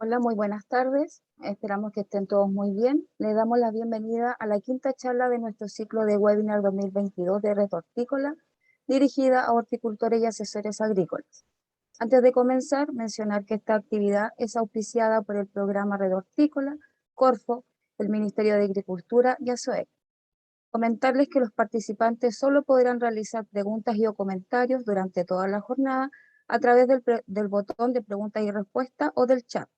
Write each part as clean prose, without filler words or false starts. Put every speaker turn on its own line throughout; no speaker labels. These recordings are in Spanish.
Hola, muy buenas tardes. Esperamos que estén todos muy bien. Le damos la bienvenida a la quinta charla de nuestro ciclo de webinar 2022 de Red Hortícola, dirigida a horticultores y asesores agrícolas. Antes de comenzar, mencionar que esta actividad es auspiciada por el programa Red Hortícola, Corfo, el Ministerio de Agricultura y ASOEC. Comentarles que los participantes solo podrán realizar preguntas y o comentarios durante toda la jornada a través del botón de preguntas y respuestas o del chat,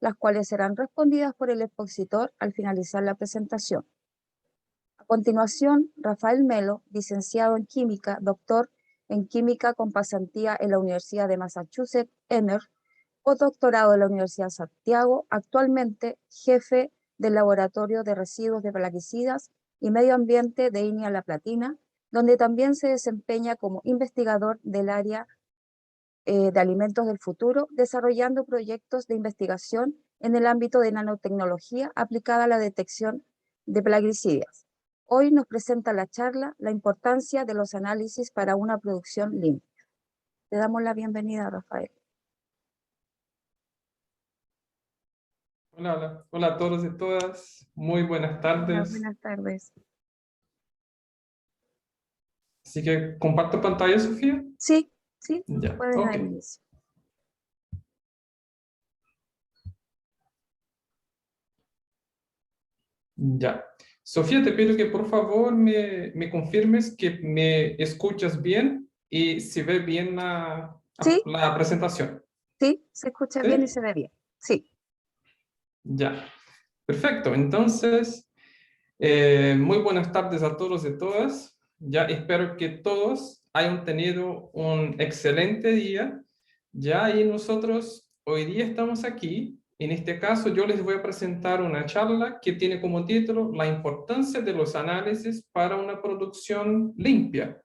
las cuales serán respondidas por el expositor al finalizar la presentación. A continuación, Rafael Melo, licenciado en Química, doctor en Química con pasantía en la Universidad de Massachusetts, Emory, postdoctorado en la Universidad de Santiago, actualmente jefe del Laboratorio de Residuos de Plaguicidas y Medio Ambiente de INIA La Platina, donde también se desempeña como investigador del área de alimentos del futuro, desarrollando proyectos de investigación en el ámbito de nanotecnología aplicada a la detección de plaguicidas. Hoy nos presenta la charla La importancia de los análisis para una producción limpia. Le damos la bienvenida, Rafael.
Hola, hola, hola a todos y todas. Muy buenas tardes.
Buenas tardes.
Así que comparto pantalla, Sofía.
Sí, sí,
Ya,
puedes
ok.
dar inicio.
Ya. Sofía, te pido que por favor me confirmes que me escuchas bien y si ves bien
Sí,
la presentación.
sí, se escucha bien y
¿Sí?
se ve bien. Sí,
Ya. Perfecto. Entonces, muy buenas tardes a todos y todas. Ya espero que todos hayan tenido un excelente día. Ya y nosotros hoy día estamos aquí. En este caso, yo les voy a presentar una charla que tiene como título La importancia de los análisis para una producción limpia.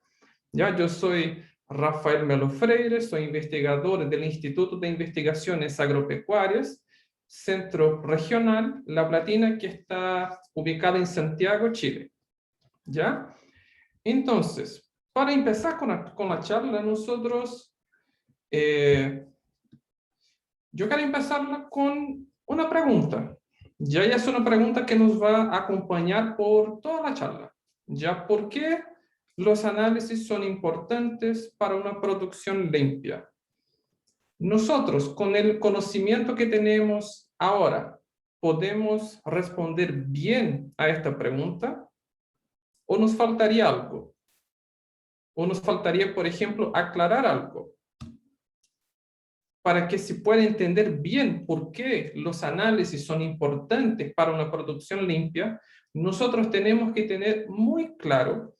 Ya, yo soy Rafael Melo Freire, soy investigador del Instituto de Investigaciones Agropecuarias, Centro Regional La Platina, que está ubicada en Santiago, Chile. ¿Ya? Entonces, para empezar con la charla, yo quiero empezarla con una pregunta. Ya es una pregunta que nos va a acompañar por toda la charla. ¿Ya? ¿Por qué los análisis son importantes para una producción limpia? Nosotros, con el conocimiento que tenemos ahora, ¿podemos responder bien a esta pregunta? ¿O nos faltaría algo? ¿O nos faltaría, por ejemplo, aclarar algo? Para que se pueda entender bien por qué los análisis son importantes para una producción limpia, nosotros tenemos que tener muy claro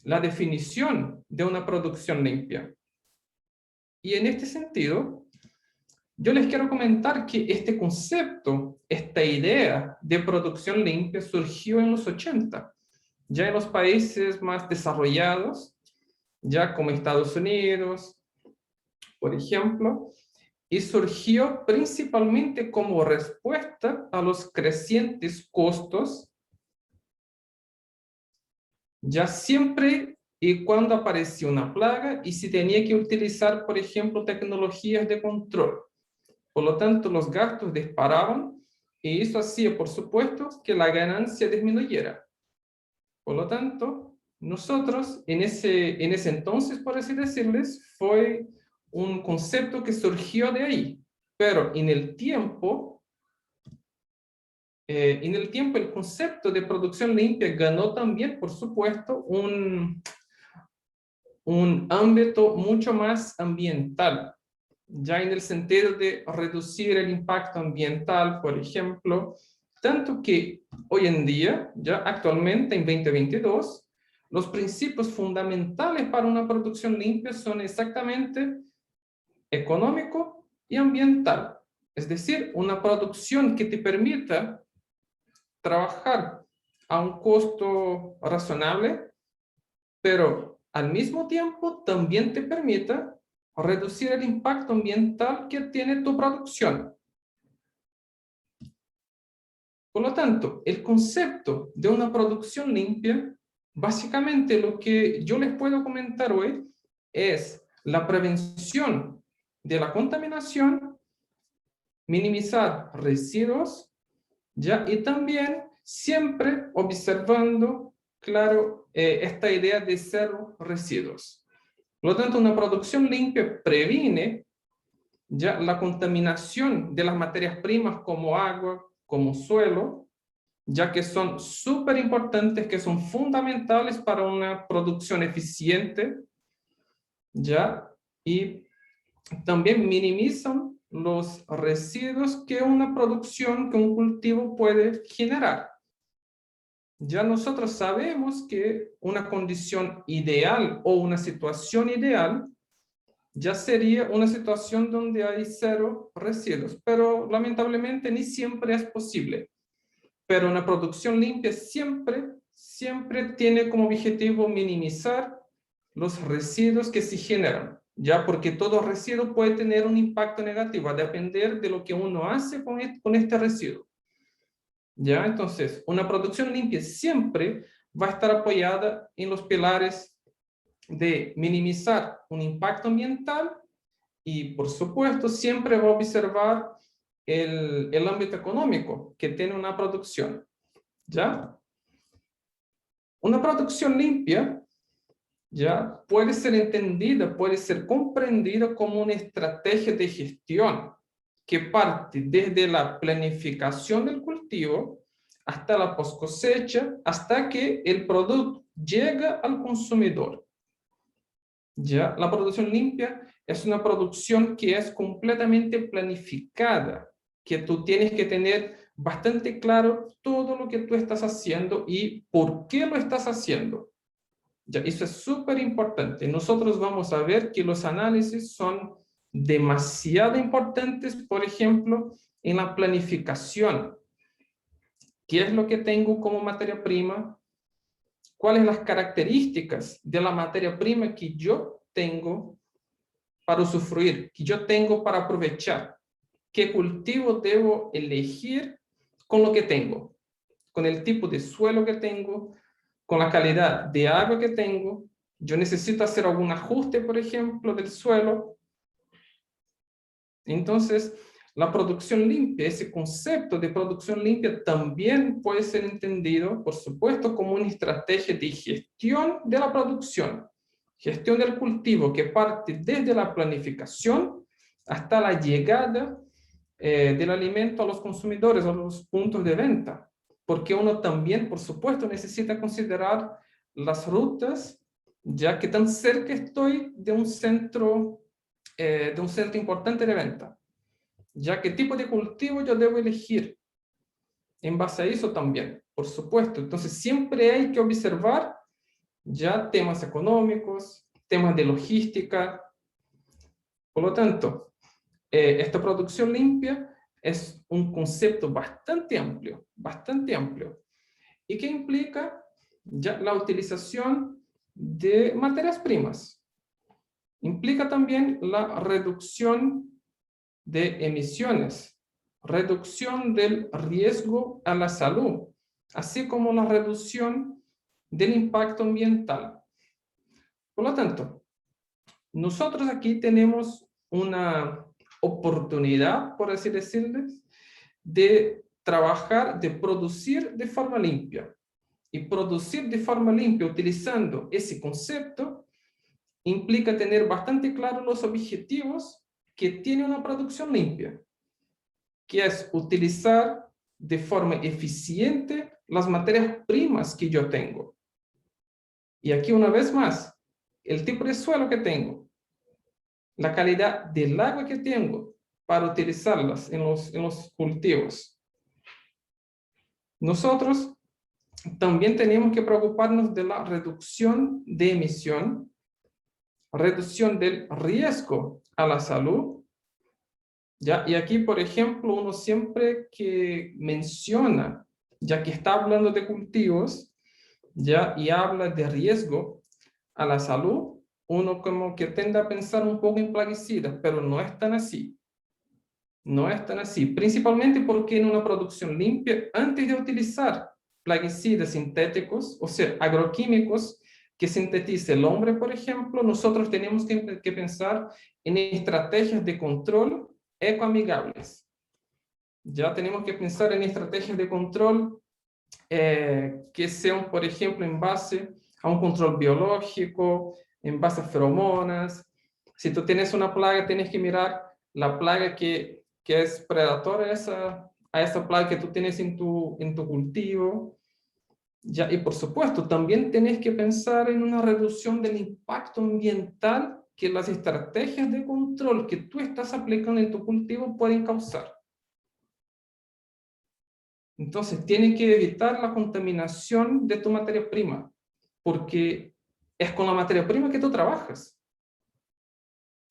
la definición de una producción limpia. Y en este sentido, yo les quiero comentar que este concepto, esta idea de producción limpia surgió en los 80, ya en los países más desarrollados, ya como Estados Unidos, por ejemplo, y surgió principalmente como respuesta a los crecientes costos, ya siempre y cuando aparecía una plaga y se tenía que utilizar, por ejemplo, tecnologías de control. Por lo tanto, los gastos disparaban y eso hacía, por supuesto, que la ganancia disminuyera. Por lo tanto, nosotros en ese entonces, por así decirles, fue un concepto que surgió de ahí. Pero en el tiempo el concepto de producción limpia ganó también, por supuesto, un ámbito mucho más ambiental, ya en el sentido de reducir el impacto ambiental, por ejemplo, tanto que hoy en día, ya actualmente en 2022, los principios fundamentales para una producción limpia son exactamente económico y ambiental. Es decir, una producción que te permita trabajar a un costo razonable, pero al mismo tiempo también te permita reducir el impacto ambiental que tiene tu producción. Por lo tanto, el concepto de una producción limpia, básicamente lo que yo les puedo comentar hoy es la prevención de la contaminación minimizar residuos, ¿ya? Y también siempre observando, claro, esta idea de cero residuos. Por lo tanto, una producción limpia previene ya la contaminación de las materias primas como agua, como suelo, ya que son súper importantes, que son fundamentales para una producción eficiente, ¿ya? Y también minimizan los residuos que una producción, que un cultivo puede generar. Ya nosotros sabemos que una condición ideal o una situación ideal ya sería una situación donde hay cero residuos, pero lamentablemente ni siempre es posible. Pero una producción limpia siempre tiene como objetivo minimizar los residuos que se generan, ya porque todo residuo puede tener un impacto negativo a depender de lo que uno hace con este residuo. Ya, entonces, una producción limpia siempre va a estar apoyada en los pilares de minimizar un impacto ambiental y, por supuesto, siempre va a observar el ámbito económico que tiene una producción. ¿Ya? Una producción limpia, ¿ya? Puede ser entendida, puede ser comprendida como una estrategia de gestión que parte desde la planificación del cultivo hasta la post cosecha, hasta que el producto llega al consumidor. ¿Ya? La producción limpia es una producción que es completamente planificada, que tú tienes que tener bastante claro todo lo que tú estás haciendo y por qué lo estás haciendo. Ya, eso es súper importante. Nosotros vamos a ver que los análisis son demasiado importantes, por ejemplo, en la planificación. ¿Qué es lo que tengo como materia prima? ¿Cuáles las características de la materia prima que yo tengo para usufruir, que yo tengo para aprovechar? ¿Qué cultivo debo elegir con lo que tengo? Con el tipo de suelo que tengo, con la calidad de agua que tengo. Yo necesito hacer algún ajuste, por ejemplo, del suelo. Entonces, la producción limpia, ese concepto de producción limpia también puede ser entendido, por supuesto, como una estrategia de gestión de la producción, gestión del cultivo que parte desde la planificación hasta la llegada del alimento a los consumidores, a los puntos de venta, porque uno también, por supuesto, necesita considerar las rutas, ya que tan cerca estoy de un centro importante de venta, ya qué tipo de cultivo yo debo elegir en base a eso también, por supuesto. Entonces, siempre hay que observar ya temas económicos, temas de logística. Por lo tanto, esta producción limpia es un concepto bastante amplio, y que implica ya la utilización de materias primas. Implica también la reducción de emisiones, reducción del riesgo a la salud, así como la reducción del impacto ambiental. Por lo tanto, nosotros aquí tenemos una oportunidad, por así decirles, de trabajar, de producir de forma limpia. Y producir de forma limpia utilizando ese concepto implica tener bastante claro los objetivos que tiene una producción limpia, que es utilizar de forma eficiente las materias primas que yo tengo. Y aquí una vez más, el tipo de suelo que tengo, la calidad del agua que tengo para utilizarlas en los cultivos. Nosotros también tenemos que preocuparnos de la reducción de emisión, reducción del riesgo a la salud. ¿Ya? Y aquí, por ejemplo, uno siempre que menciona, ya que está hablando de cultivos, ¿ya? Y habla de riesgo a la salud, uno como que tiende a pensar un poco en plaguicidas, pero no es tan así. No es tan así, principalmente porque en una producción limpia, antes de utilizar plaguicidas sintéticos, o sea, agroquímicos que sintetice el hombre, por ejemplo, nosotros tenemos que pensar en estrategias de control ecoamigables. Ya tenemos que pensar en estrategias de control que sean, por ejemplo, en base a un control biológico, en base a feromonas. Si tú tienes una plaga, tienes que mirar la plaga que es predadora a esa plaga que tú tienes en tu cultivo. Ya, y por supuesto, también tenés que pensar en una reducción del impacto ambiental que las estrategias de control que tú estás aplicando en tu cultivo pueden causar. Entonces, tienes que evitar la contaminación de tu materia prima, porque es con la materia prima que tú trabajas.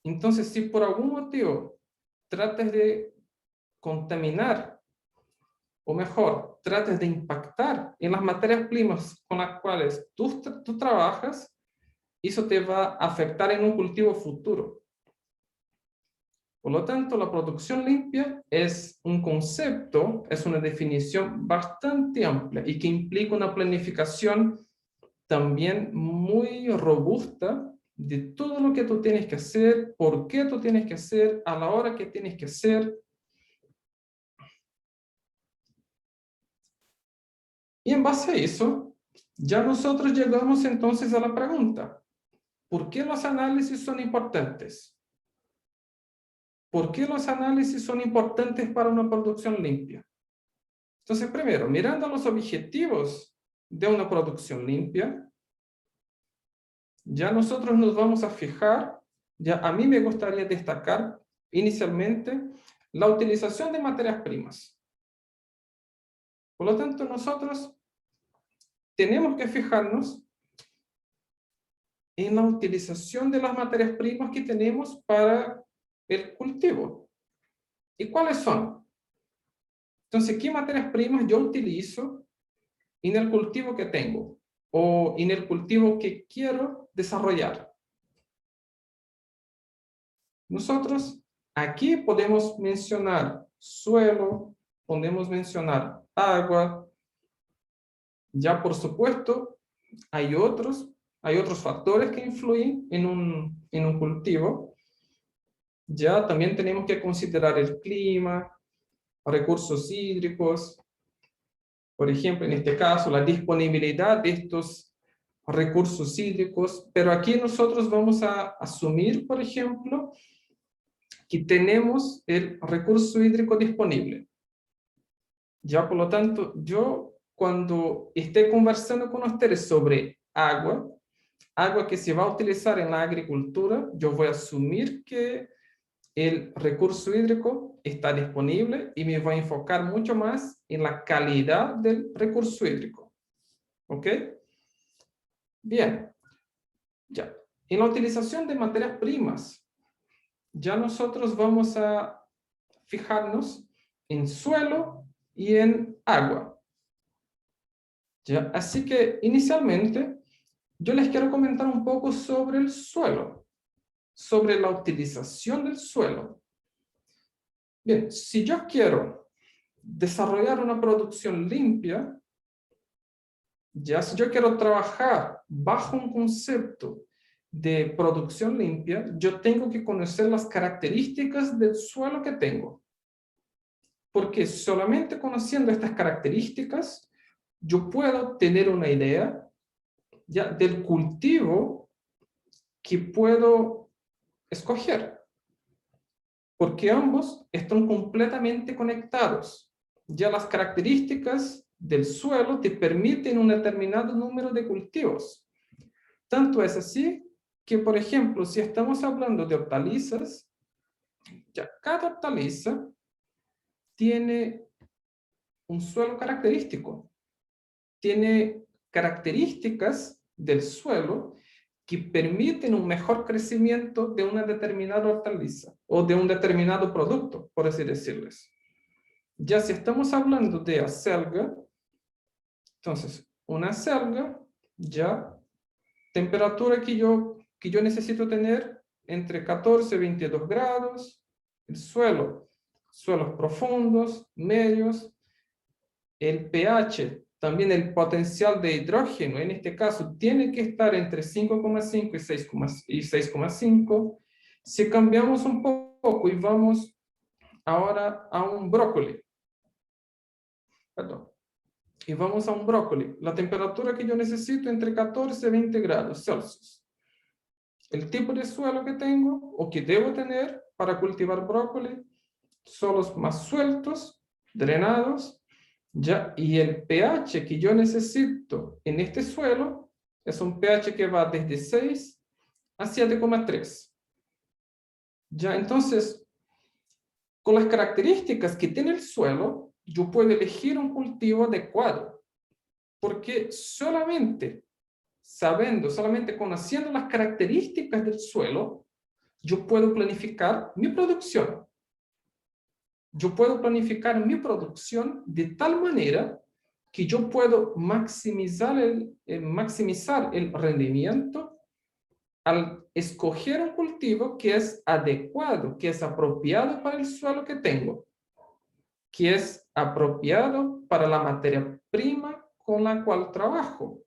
Entonces, si por algún motivo tratas de contaminar, o mejor, tratas de impactar en las materias primas con las cuales tú trabajas, eso te va a afectar en un cultivo futuro. Por lo tanto, la producción limpia es un concepto, es una definición bastante amplia y que implica una planificación también muy robusta de todo lo que tú tienes que hacer, por qué tú tienes que hacer, a la hora que tienes que hacer. Y en base a eso, ya nosotros llegamos entonces a la pregunta, ¿por qué los análisis son importantes? ¿Por qué los análisis son importantes para una producción limpia? Entonces, primero, mirando los objetivos de una producción limpia, ya nosotros nos vamos a fijar, ya a mí me gustaría destacar inicialmente la utilización de materias primas. Por lo tanto, nosotros tenemos que fijarnos en la utilización de las materias primas que tenemos para el cultivo. ¿Y cuáles son? Entonces, ¿qué materias primas yo utilizo en el cultivo que tengo o en el cultivo que quiero desarrollar? Nosotros aquí podemos mencionar suelo, podemos mencionar agua. Ya por supuesto, hay otros factores que influyen en un cultivo. Ya también tenemos que considerar el clima, recursos hídricos, por ejemplo, en este caso, la disponibilidad de estos recursos hídricos, pero aquí nosotros vamos a asumir, por ejemplo, que tenemos el recurso hídrico disponible. Ya, por lo tanto, yo cuando esté conversando con ustedes sobre agua que se va a utilizar en la agricultura, yo voy a asumir que el recurso hídrico está disponible y me voy a enfocar mucho más en la calidad del recurso hídrico. ¿Ok? Bien. Ya. En la utilización de materias primas, ya nosotros vamos a fijarnos en suelo y en agua. ¿Ya? Así que inicialmente yo les quiero comentar un poco sobre el suelo, sobre la utilización del suelo. Bien, si yo quiero desarrollar una producción limpia, ya si yo quiero trabajar bajo un concepto de producción limpia, yo tengo que conocer las características del suelo que tengo. Porque solamente conociendo estas características, yo puedo tener una idea ya del cultivo que puedo escoger. Porque ambos están completamente conectados. Ya las características del suelo te permiten un determinado número de cultivos. Tanto es así que, por ejemplo, si estamos hablando de hortalizas, ya cada hortaliza tiene un suelo característico. Tiene características del suelo que permiten un mejor crecimiento de una determinada hortaliza o de un determinado producto, por así decirles. Ya si estamos hablando de acelga, entonces una acelga, ya temperatura que yo necesito tener entre 14 y 22 grados, el suelo, suelos profundos, medios, el pH, también el potencial de hidrógeno, en este caso, tiene que estar entre 5,5 y 6,5. Si cambiamos un poco y vamos ahora a un brócoli, Perdón. Y vamos a un brócoli. La temperatura que yo necesito entre 14 y 20 grados Celsius. El tipo de suelo que tengo o que debo tener para cultivar brócoli son los más sueltos, drenados, ¿ya? Y el pH que yo necesito en este suelo es un pH que va desde 6 a 7,3. ¿Ya? Entonces, con las características que tiene el suelo, yo puedo elegir un cultivo adecuado, porque solamente conociendo las características del suelo, yo puedo planificar mi producción. Yo puedo planificar mi producción de tal manera que yo puedo maximizar el rendimiento al escoger un cultivo que es adecuado, que es apropiado para el suelo que tengo, que es apropiado para la materia prima con la cual trabajo.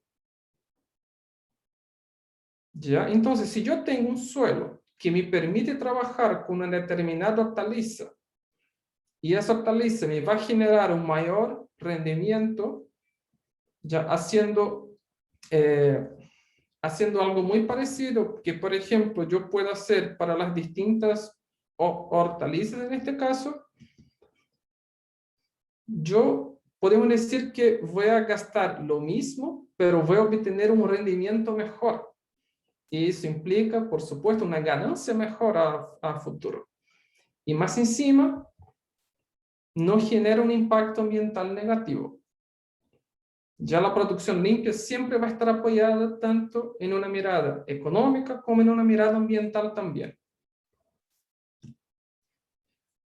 ¿Ya? Entonces, si yo tengo un suelo que me permite trabajar con una determinada hortaliza y esa hortaliza me va a generar un mayor rendimiento, ya haciendo algo muy parecido que, por ejemplo, yo puedo hacer para las distintas hortalizas en este caso, yo podemos decir que voy a gastar lo mismo, pero voy a obtener un rendimiento mejor. Y eso implica, por supuesto, una ganancia mejor a futuro. Y más encima, no genera un impacto ambiental negativo. Ya la producción limpia siempre va a estar apoyada tanto en una mirada económica como en una mirada ambiental también.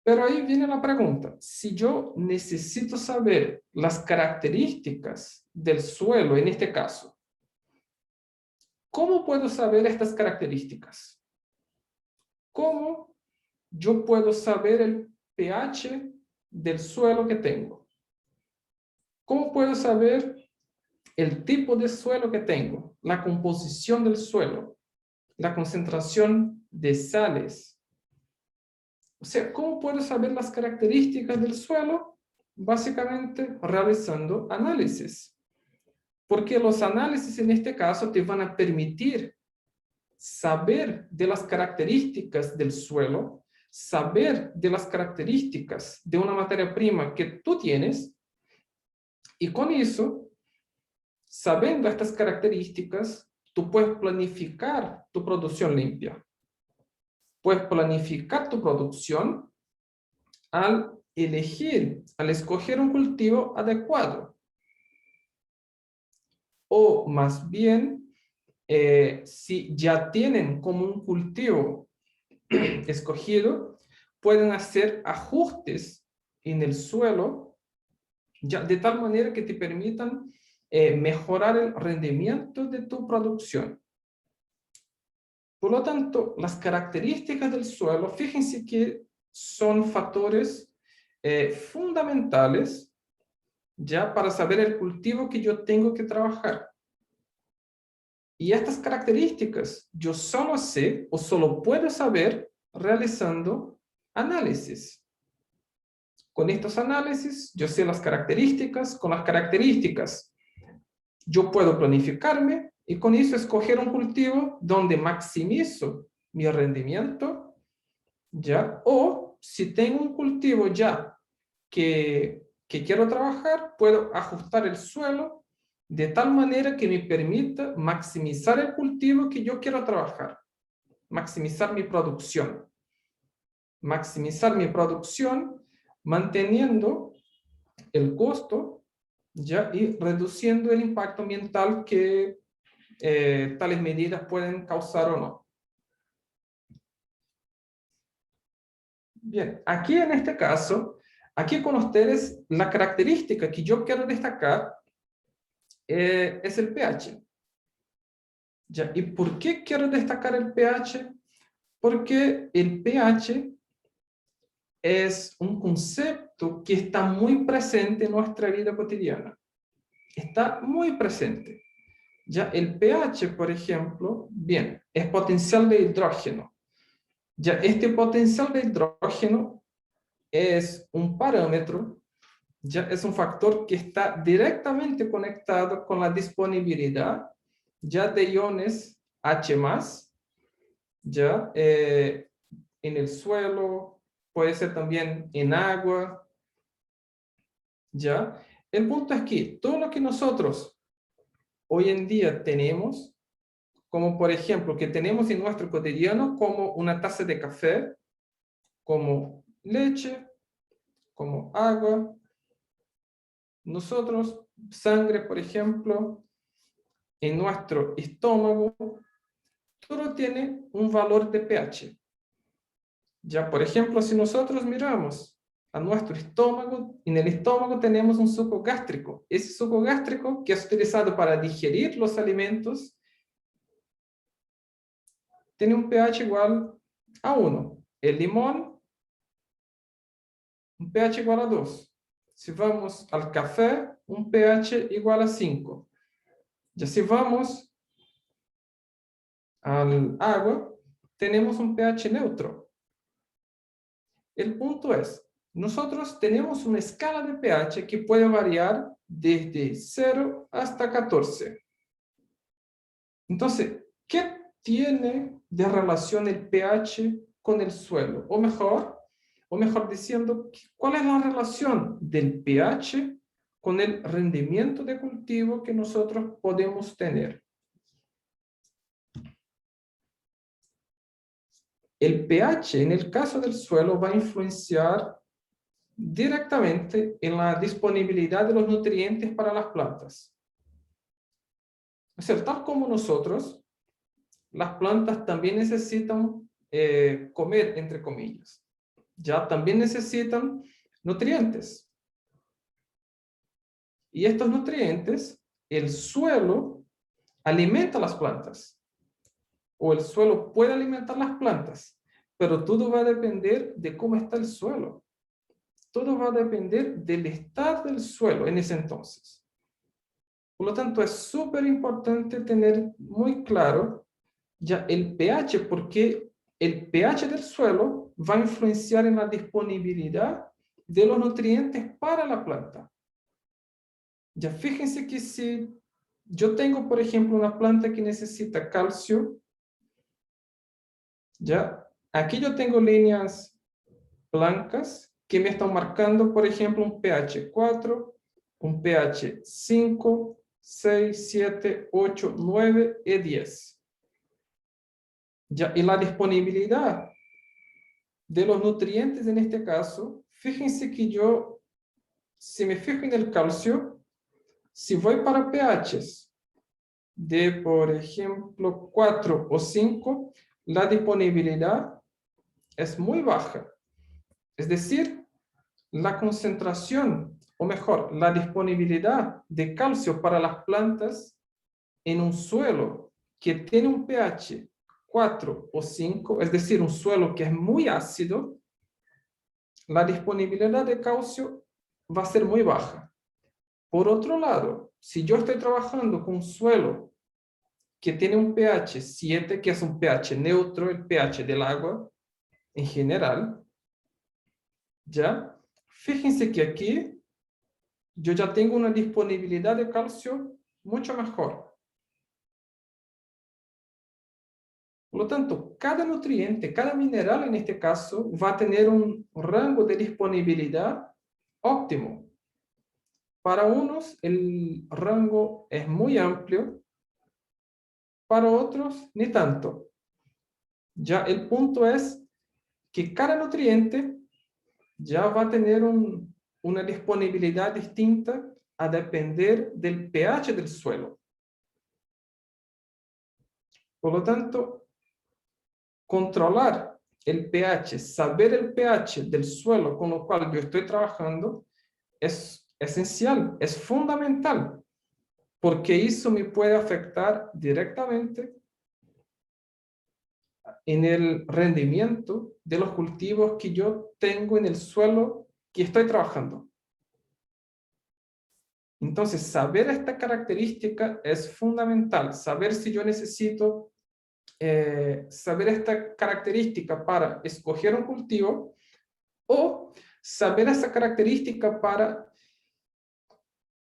Pero ahí viene la pregunta, si yo necesito saber las características del suelo en este caso, ¿cómo puedo saber estas características? ¿Cómo yo puedo saber el pH del suelo que tengo? ¿Cómo puedo saber el tipo de suelo que tengo, la composición del suelo, la concentración de sales? O sea, ¿cómo puedo saber las características del suelo? Básicamente realizando análisis. Porque los análisis en este caso te van a permitir saber de las características del suelo, saber de las características de una materia prima que tú tienes, y con eso, sabiendo estas características, tú puedes planificar tu producción limpia. Puedes planificar tu producción al escoger un cultivo adecuado. O más bien, si ya tienen como un cultivo escogido, pueden hacer ajustes en el suelo ya, de tal manera que te permitan mejorar el rendimiento de tu producción. Por lo tanto, las características del suelo, fíjense que son factores fundamentales ya para saber el cultivo que yo tengo que trabajar. Y estas características yo solo sé o solo puedo saber realizando análisis. Con estos análisis yo sé las características, con las características yo puedo planificarme y con eso escoger un cultivo donde maximizo mi rendimiento, ¿ya? O si tengo un cultivo ya que quiero trabajar, puedo ajustar el suelo de tal manera que me permita maximizar el cultivo que yo quiero trabajar, maximizar mi producción. Maximizar mi producción manteniendo el costo, ¿ya? Y reduciendo el impacto ambiental que tales medidas pueden causar o no. Bien, aquí en este caso, aquí con ustedes, la característica que yo quiero destacar es el pH. ¿Ya? ¿Y por qué quiero destacar el pH? Porque el pH es un concepto que está muy presente en nuestra vida cotidiana. Está muy presente. Ya el pH, por ejemplo, bien, es potencial de hidrógeno. Ya este potencial de hidrógeno es un parámetro ya es un factor que está directamente conectado con la disponibilidad ya de iones H+, ya en el suelo, puede ser también en agua, ya. El punto es que todo lo que nosotros hoy en día tenemos, como por ejemplo que tenemos en nuestro cotidiano, como una taza de café, como leche, como agua, nosotros, sangre, por ejemplo, en nuestro estómago, todo tiene un valor de pH. Ya, por ejemplo, si nosotros miramos a nuestro estómago, en el estómago tenemos un suco gástrico. Ese suco gástrico que es utilizado para digerir los alimentos tiene un pH igual a 1. El limón, un pH igual a 2. Si vamos al café, un pH igual a 5. Ya si vamos al agua, tenemos un pH neutro. El punto es, nosotros tenemos una escala de pH que puede variar desde 0 hasta 14. Entonces, ¿qué tiene de relación el pH con el suelo? O mejor diciendo, ¿cuál es la relación del pH con el rendimiento de cultivo que nosotros podemos tener? El pH, en el caso del suelo, va a influenciar directamente en la disponibilidad de los nutrientes para las plantas. Es decir, tal como nosotros, las plantas también necesitan comer, entre comillas. Ya también necesitan nutrientes. Y estos nutrientes, el suelo alimenta las plantas. O el suelo puede alimentar las plantas. Pero todo va a depender de cómo está el suelo. Todo va a depender del estado del suelo en ese entonces. Por lo tanto, es súper importante tener muy claro ya el pH, porque el pH del suelo va a influenciar en la disponibilidad de los nutrientes para la planta. Ya fíjense que si yo tengo, por ejemplo, una planta que necesita calcio, ya aquí yo tengo líneas blancas que me están marcando, por ejemplo, un pH 4, un pH 5, 6, 7, 8, 9 y 10. Ya, y la disponibilidad de los nutrientes en este caso, fíjense que yo, si me fijo en el calcio, si voy para pHs de, por ejemplo, 4 o 5, la disponibilidad es muy baja. Es decir, la concentración, o mejor, la disponibilidad de calcio para las plantas en un suelo que tiene un pH 4 o 5, es decir, un suelo que es muy ácido, la disponibilidad de calcio va a ser muy baja. Por otro lado, si yo estoy trabajando con un suelo que tiene un pH 7, que es un pH neutro, el pH del agua en general, ¿ya? Fíjense que aquí yo ya tengo una disponibilidad de calcio mucho mejor. Por lo tanto, cada nutriente, cada mineral en este caso, va a tener un rango de disponibilidad óptimo. Para unos el rango es muy amplio, para otros ni tanto. Ya el punto es que cada nutriente ya va a tener una disponibilidad distinta a depender del pH del suelo. Por lo tanto, controlar el pH, saber el pH del suelo con el cual yo estoy trabajando es esencial, es fundamental, porque eso me puede afectar directamente en el rendimiento de los cultivos que yo tengo en el suelo que estoy trabajando. Entonces, saber esta característica es fundamental, saber si yo necesito saber esta característica para escoger un cultivo o saber esa característica para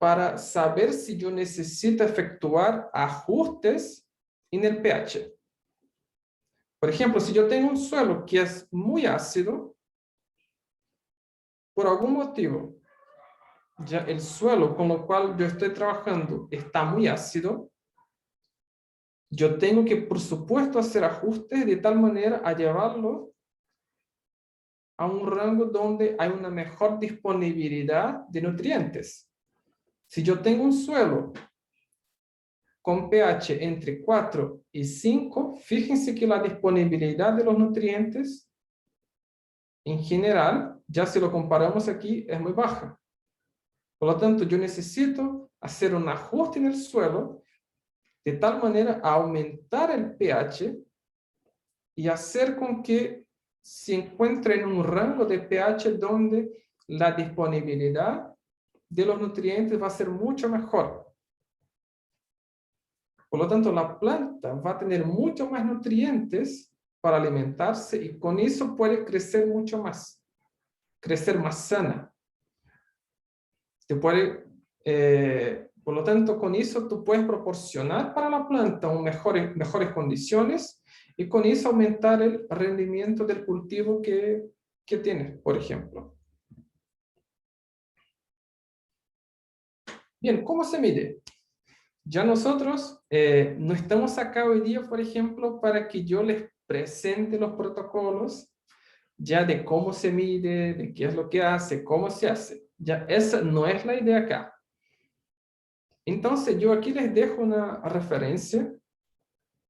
para saber si yo necesito efectuar ajustes en el pH. Por ejemplo, si yo tengo un suelo que es muy ácido, por algún motivo, ya el suelo con el cual yo estoy trabajando está muy ácido, yo tengo que, por supuesto, hacer ajustes de tal manera a llevarlo a un rango donde hay una mejor disponibilidad de nutrientes. Si yo tengo un suelo con pH entre 4 y 5, fíjense que la disponibilidad de los nutrientes en general, ya si lo comparamos aquí, es muy baja. Por lo tanto, yo necesito hacer un ajuste en el suelo de tal manera a aumentar el pH y hacer con que se encuentre en un rango de pH donde la disponibilidad de los nutrientes va a ser mucho mejor. Por lo tanto, la planta va a tener mucho más nutrientes para alimentarse y con eso puede crecer mucho más, crecer más sana. Por lo tanto, con eso tú puedes proporcionar para la planta mejores condiciones y con eso aumentar el rendimiento del cultivo que tienes, por ejemplo. Bien, ¿cómo se mide? Ya nosotros no estamos acá hoy día, por ejemplo, para que yo les presente los protocolos ya de cómo se mide, de qué es lo que hace, cómo se hace. Ya esa no es la idea acá. Entonces, yo aquí les dejo una referencia.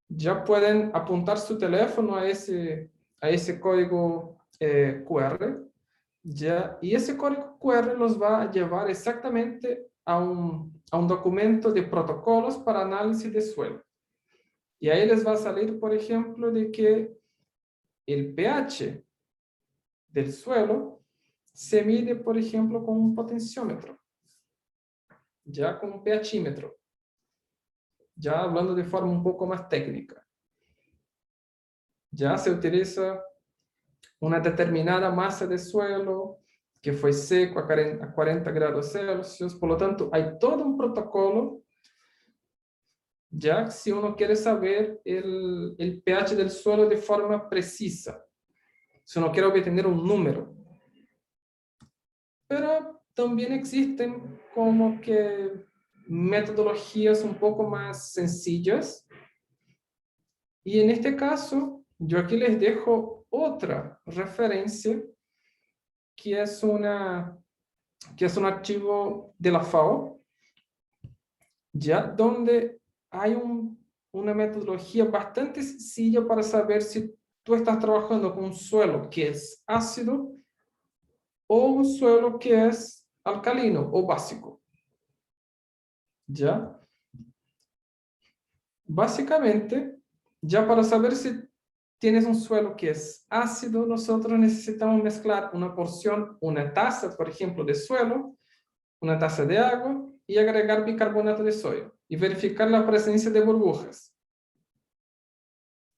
Ya pueden apuntar su teléfono a ese código QR. ¿Ya? Y ese código QR los va a llevar exactamente a un documento de protocolos para análisis de suelo. Y ahí les va a salir, por ejemplo, de que el pH del suelo se mide, por ejemplo, con un potenciómetro, ya con un pHímetro, ya hablando de forma un poco más técnica. Ya se utiliza una determinada masa de suelo que fue seco a 40 grados Celsius. Por lo tanto, hay todo un protocolo, ya si uno quiere saber el pH del suelo de forma precisa, si uno quiere obtener un número. Pero también existen como que metodologías un poco más sencillas. Y en este caso, yo aquí les dejo otra referencia que es un archivo de la FAO, ya donde hay una metodología bastante sencilla para saber si tú estás trabajando con un suelo que es ácido o un suelo que es alcalino o básico. ¿Ya? Básicamente, ya para saber si tienes un suelo que es ácido, nosotros necesitamos mezclar una porción, una taza, por ejemplo, de suelo, una taza de agua y agregar bicarbonato de sodio y verificar la presencia de burbujas.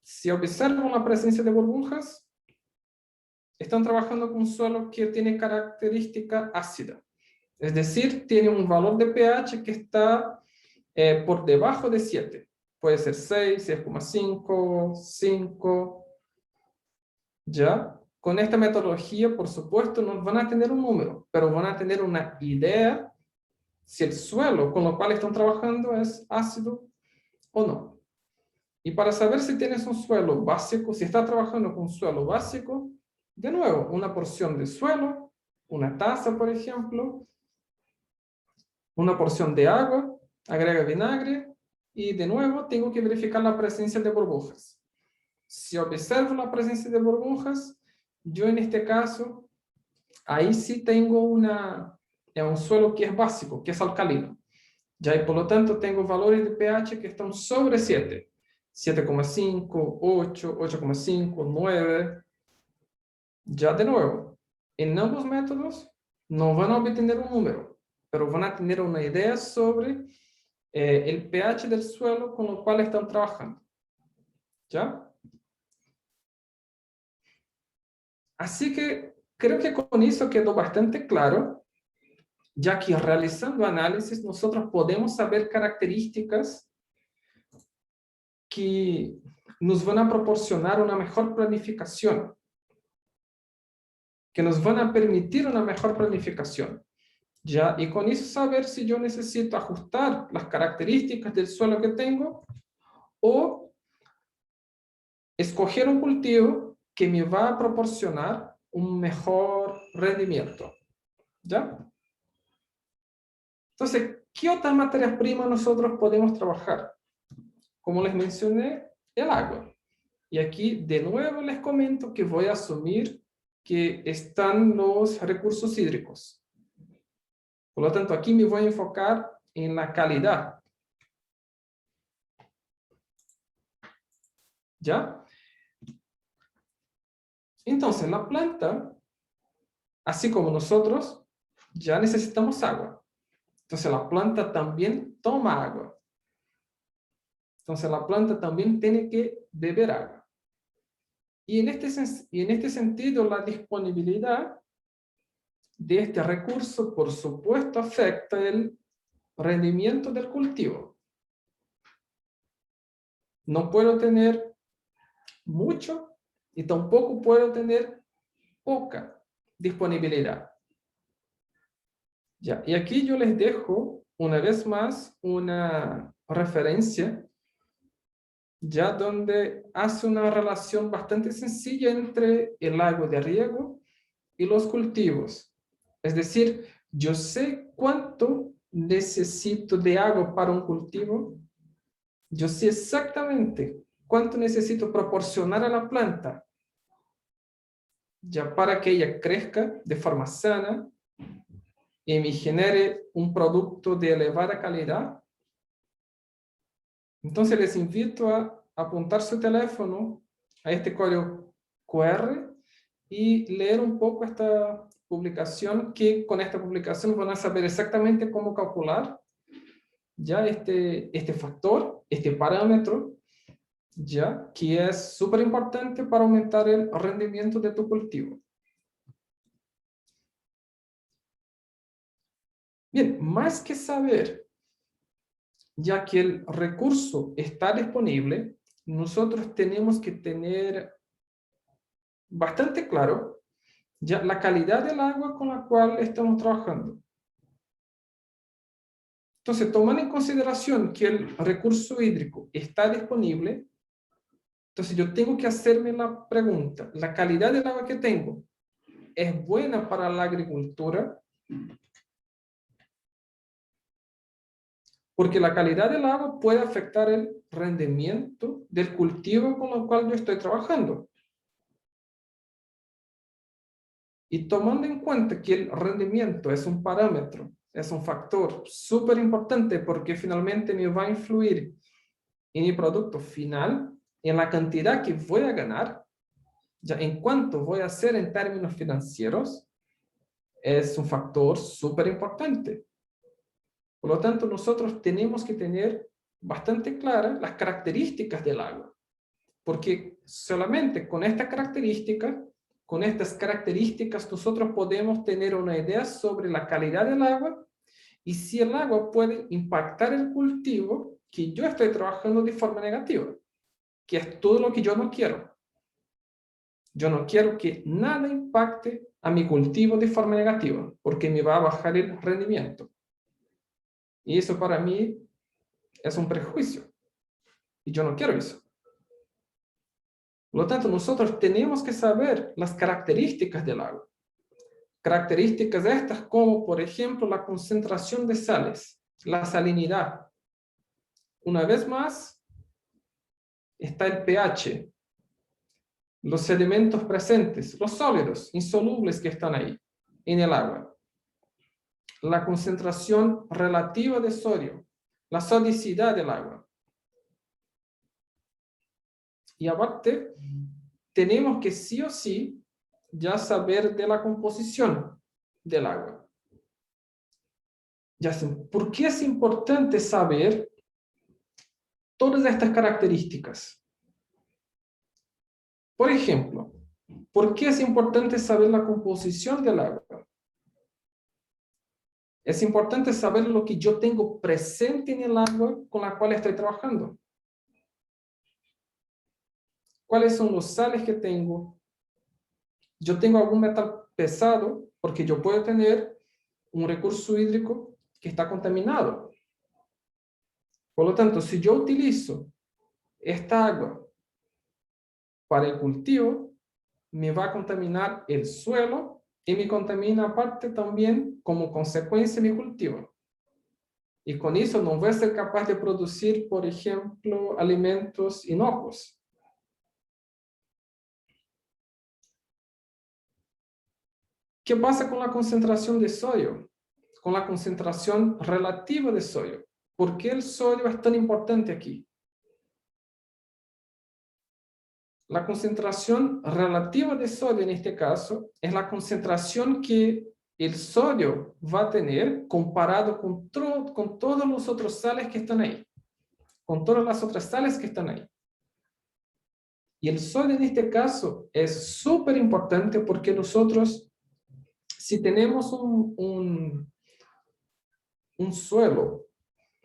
Si observan la presencia de burbujas, están trabajando con un suelo que tiene característica ácida. Es decir, tiene un valor de pH que está por debajo de 7. Puede ser 6, 6,5, 5. ¿Ya? Con esta metodología, por supuesto, no van a tener un número, pero van a tener una idea si el suelo con el cual están trabajando es ácido o no. Y para saber si tienes un suelo básico, si estás trabajando con un suelo básico, de nuevo, una porción de suelo, una taza, por ejemplo, una porción de agua, agrega vinagre y de nuevo tengo que verificar la presencia de burbujas. Si observo la presencia de burbujas, yo en este caso, ahí sí tengo un suelo que es básico, que es alcalino. Ya, y por lo tanto tengo valores de pH que están sobre 7. 7,5, 8, 8,5, 9. Ya de nuevo, en ambos métodos no van a obtener un número, pero van a tener una idea sobre el pH del suelo con el cual están trabajando. ¿Ya? Así que creo que con eso quedó bastante claro. ya que realizando análisis nosotros podemos saber características que nos van a proporcionar una mejor planificación, que nos van a permitir una mejor planificación. ¿Ya? Y con eso saber si yo necesito ajustar las características del suelo que tengo o escoger un cultivo que me va a proporcionar un mejor rendimiento. ¿Ya? Entonces, ¿qué otras materias primas nosotros podemos trabajar? Como les mencioné, el agua. Y aquí de nuevo les comento que voy a asumir que están los recursos hídricos. Por lo tanto, aquí me voy a enfocar en la calidad. ¿Ya? Entonces, la planta, así como nosotros, ya necesitamos agua. Entonces, la planta también toma agua. Entonces, la planta también tiene que beber agua. Y en este sentido, la disponibilidad de este recurso, por supuesto, afecta el rendimiento del cultivo. No puedo tener mucho y tampoco puedo tener poca disponibilidad. Ya, y aquí yo les dejo una vez más una referencia ya donde hace una relación bastante sencilla entre el agua de riego y los cultivos. Es decir, yo sé cuánto necesito de agua para un cultivo, yo sé exactamente cuánto necesito proporcionar a la planta ya para que ella crezca de forma sana y me genere un producto de elevada calidad. Entonces les invito a apuntar su teléfono a este código QR y leer un poco esta publicación, que con esta publicación van a saber exactamente cómo calcular ya este factor, este parámetro, ya que es súper importante para aumentar el rendimiento de tu cultivo. Bien, más que saber ya que el recurso está disponible, nosotros tenemos que tener bastante claro ya la calidad del agua con la cual estamos trabajando. Entonces, tomando en consideración que el recurso hídrico está disponible, entonces yo tengo que hacerme la pregunta, ¿la calidad del agua que tengo es buena para la agricultura? Porque la calidad del agua puede afectar el rendimiento del cultivo con el cual yo estoy trabajando. Y tomando en cuenta que el rendimiento es un parámetro, es un factor súper importante porque finalmente me va a influir en mi producto final, en la cantidad que voy a ganar, ya en cuánto voy a hacer en términos financieros, es un factor súper importante. Por lo tanto, nosotros tenemos que tener bastante claras las características del agua, porque solamente con estas características nosotros podemos tener una idea sobre la calidad del agua y si el agua puede impactar el cultivo que yo estoy trabajando de forma negativa, que es todo lo que yo no quiero. Yo no quiero que nada impacte a mi cultivo de forma negativa, porque me va a bajar el rendimiento. Y eso para mí es un prejuicio. Y yo no quiero eso. Por lo tanto, nosotros tenemos que saber las características del agua. Características estas como, por ejemplo, la concentración de sales, la salinidad. Una vez más, está el pH, los sedimentos presentes, los sólidos, insolubles que están ahí en el agua. La concentración relativa de sodio, la sodicidad del agua. Y aparte, tenemos que sí o sí ya saber de la composición del agua. Ya sé, ¿por qué es importante saber todas estas características? Por ejemplo, ¿por qué es importante saber la composición del agua? Es importante saber lo que yo tengo presente en el agua con la cual estoy trabajando. ¿Cuáles son los sales que tengo? Yo tengo algún metal pesado, porque yo puedo tener un recurso hídrico que está contaminado. Por lo tanto, si yo utilizo esta agua para el cultivo, me va a contaminar el suelo y me contamina aparte también como consecuencia mi cultivo. Y con eso no voy a ser capaz de producir, por ejemplo, alimentos inocuos. ¿Qué pasa con la concentración de sodio? Con la concentración relativa de sodio. ¿Por qué el sodio es tan importante aquí? La concentración relativa de sodio en este caso es la concentración que el sodio va a tener comparado con todos los otros sales que están ahí, con todas las otras sales que están ahí. Y el sodio en este caso es súper importante porque nosotros, si tenemos un suelo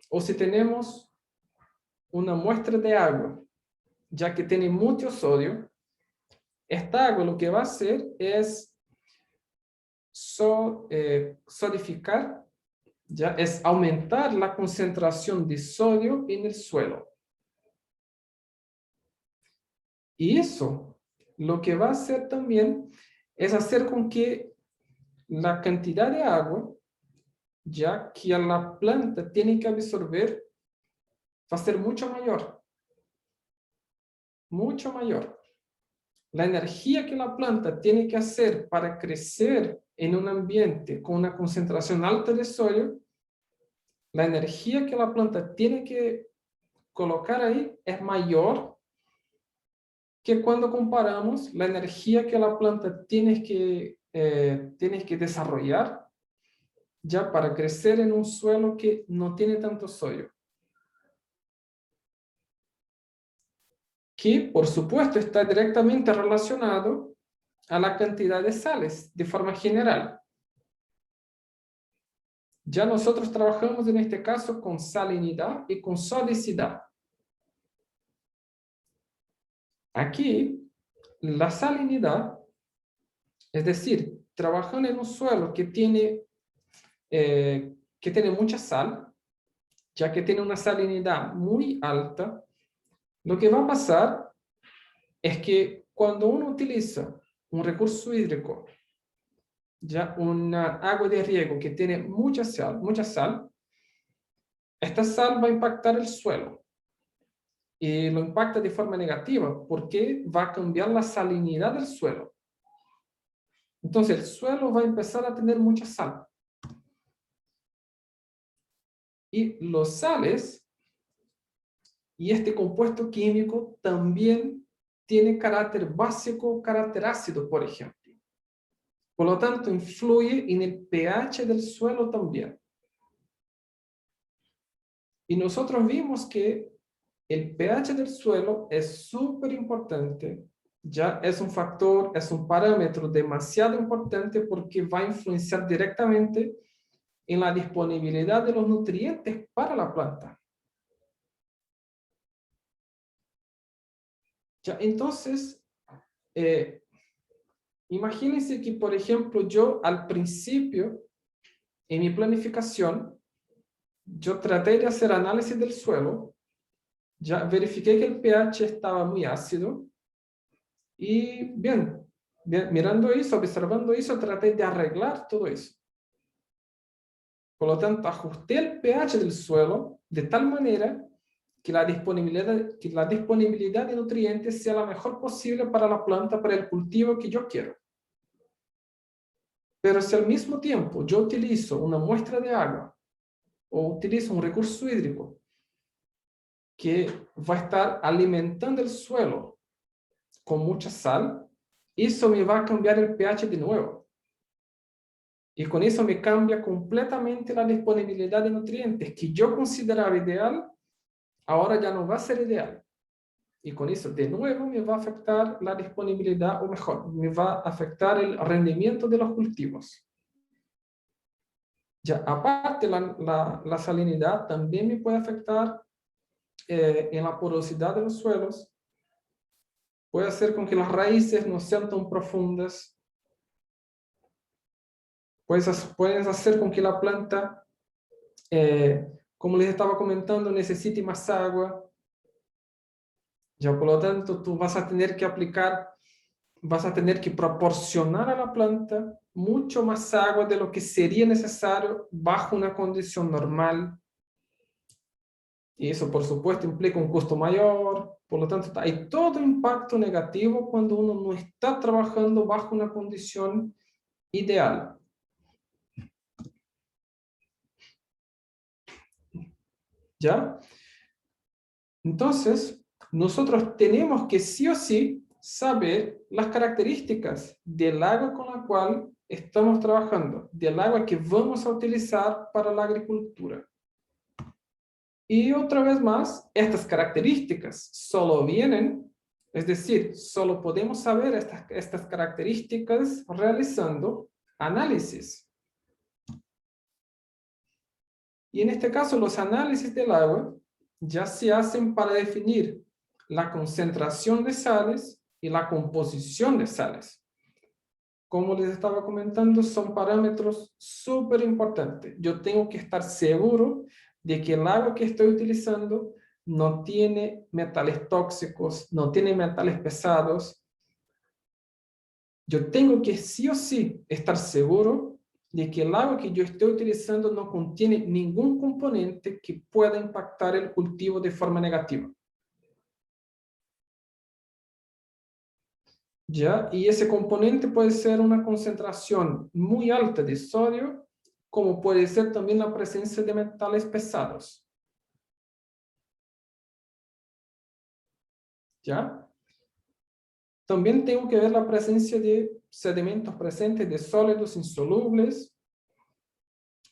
o si tenemos una muestra de agua, ya que tiene mucho sodio, esta agua lo que va a hacer es solidificar, ya es aumentar la concentración de sodio en el suelo. Y eso lo que va a hacer también es hacer con que la cantidad de agua, ya que la planta tiene que absorber, va a ser mucho mayor. Mucho mayor. La energía que la planta tiene que hacer para crecer en un ambiente con una concentración alta de sodio, la energía que la planta tiene que colocar ahí es mayor que cuando comparamos la energía que la planta tiene que desarrollar ya para crecer en un suelo que no tiene tanto sodio. Que, por supuesto, está directamente relacionado a la cantidad de sales de forma general. Ya nosotros trabajamos en este caso con salinidad y con sodicidad. Aquí, la salinidad, es decir, trabajando en un suelo que tiene mucha sal, ya que tiene una salinidad muy alta, lo que va a pasar es que cuando uno utiliza un recurso hídrico, ya una agua de riego que tiene mucha sal, esta sal va a impactar el suelo y lo impacta de forma negativa porque va a cambiar la salinidad del suelo. Entonces el suelo va a empezar a tener mucha sal. Y los sales y este compuesto químico también tiene carácter básico, carácter ácido, por ejemplo. Por lo tanto, influye en el pH del suelo también. Y nosotros vimos que el pH del suelo es súper importante, ya es un factor, es un parámetro demasiado importante porque va a influenciar directamente en la disponibilidad de los nutrientes para la planta. Ya, entonces, imagínense que, por ejemplo, yo al principio, en mi planificación, yo traté de hacer análisis del suelo, ya verifiqué que el pH estaba muy ácido y bien, mirando eso, observando eso, traté de arreglar todo eso. Por lo tanto, ajusté el pH del suelo de tal manera que la disponibilidad de nutrientes sea la mejor posible para la planta, para el cultivo que yo quiero. Pero si al mismo tiempo yo utilizo una muestra de agua o utilizo un recurso hídrico que va a estar alimentando el suelo con mucha sal, eso me va a cambiar el pH de nuevo. Y con eso me cambia completamente la disponibilidad de nutrientes que yo consideraba ideal, ahora ya no va a ser ideal. Y con eso de nuevo me va a afectar la disponibilidad, o mejor, me va a afectar el rendimiento de los cultivos. Ya, aparte, la salinidad también me puede afectar en la porosidad de los suelos. Puede hacer con que las raíces no sean tan profundas. Puedes hacer con que la planta, como les estaba comentando, necesite más agua. Ya, por lo tanto, tú vas a tener que vas a tener que proporcionar a la planta mucho más agua de lo que sería necesario bajo una condición normal. Y eso, por supuesto, implica un costo mayor. Por lo tanto, hay todo impacto negativo cuando uno no está trabajando bajo una condición ideal. ¿Ya? Entonces, nosotros tenemos que sí o sí saber las características del agua con la cual estamos trabajando, del agua que vamos a utilizar para la agricultura. Y otra vez más, estas características solo vienen, es decir, solo podemos saber estas características realizando análisis. Y en este caso, los análisis del agua ya se hacen para definir la concentración de sales y la composición de sales. Como les estaba comentando, son parámetros súper importantes. Yo tengo que estar seguro de que el agua que estoy utilizando no tiene metales tóxicos, no tiene metales pesados. Yo tengo que sí o sí estar seguro de que el agua que yo estoy utilizando no contiene ningún componente que pueda impactar el cultivo de forma negativa. ¿Ya? Y ese componente puede ser una concentración muy alta de sodio, como puede ser también la presencia de metales pesados. ¿Ya? También tengo que ver la presencia de sedimentos presentes, de sólidos insolubles,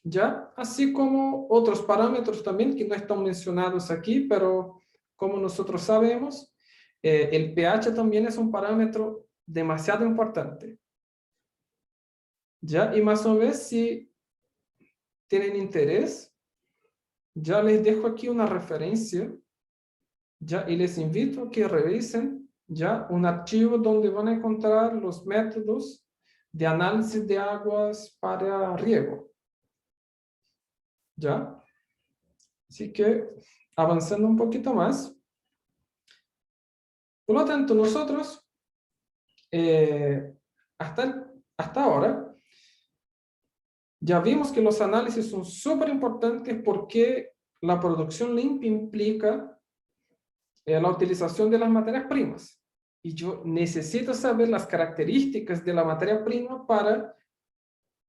¿ya? Así como otros parámetros también que no están mencionados aquí, pero como nosotros sabemos, el pH también es un parámetro demasiado importante, ¿ya? Y más o menos si tienen interés, ya les dejo aquí una referencia, ¿ya? Y les invito a que revisen, ¿ya? Un archivo donde van a encontrar los métodos de análisis de aguas para riego, ¿ya? Así que, avanzando un poquito más, por lo tanto, nosotros, eh, hasta ahora, ya vimos que los análisis son súper importantes porque la producción limpia implica la utilización de las materias primas. Y yo necesito saber las características de la materia prima para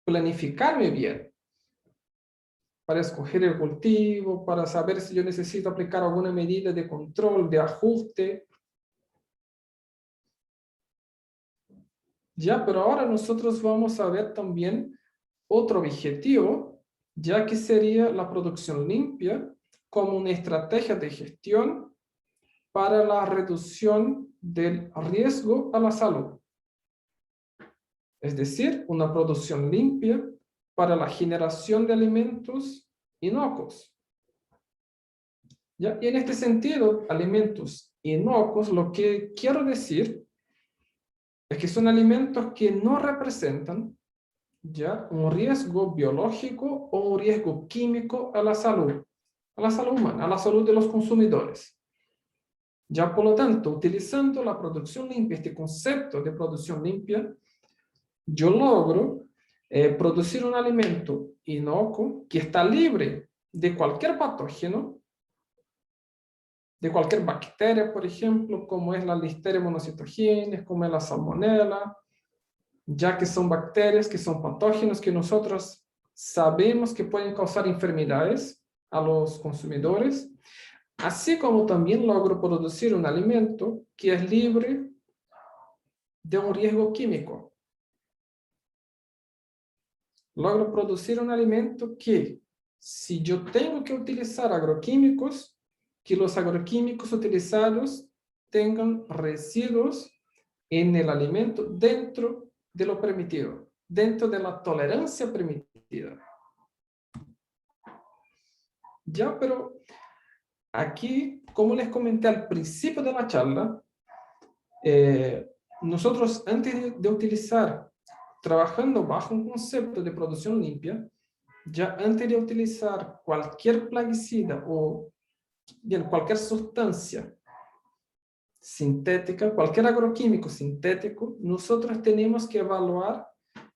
planificarme bien, para escoger el cultivo, para saber si yo necesito aplicar alguna medida de control, de ajuste. Ya, pero ahora nosotros vamos a ver también otro objetivo, ya que sería la producción limpia como una estrategia de gestión para la reducción del riesgo a la salud. Es decir, una producción limpia para la generación de alimentos inocuos. ¿Ya? Y en este sentido, alimentos inocuos, lo que quiero decir es que son alimentos que no representan ya un riesgo biológico o un riesgo químico a la salud humana, a la salud de los consumidores. Ya por lo tanto, utilizando la producción limpia, este concepto de producción limpia, yo logro producir un alimento inocuo que está libre de cualquier patógeno, de cualquier bacteria, por ejemplo, como es la Listeria monocytogenes, como es la Salmonella, ya que son bacterias, que son patógenos que nosotros sabemos que pueden causar enfermedades a los consumidores, así como también logro producir un alimento que es libre de un riesgo químico. Logro producir un alimento que, si yo tengo que utilizar agroquímicos, que los agroquímicos utilizados tengan residuos en el alimento dentro de lo permitido, dentro de la tolerancia permitida. Ya, pero aquí, como les comenté al principio de la charla, nosotros antes de utilizar, trabajando bajo un concepto de producción limpia, ya antes de utilizar cualquier plaguicida o bien, cualquier sustancia sintética, cualquier agroquímico sintético, nosotros tenemos que evaluar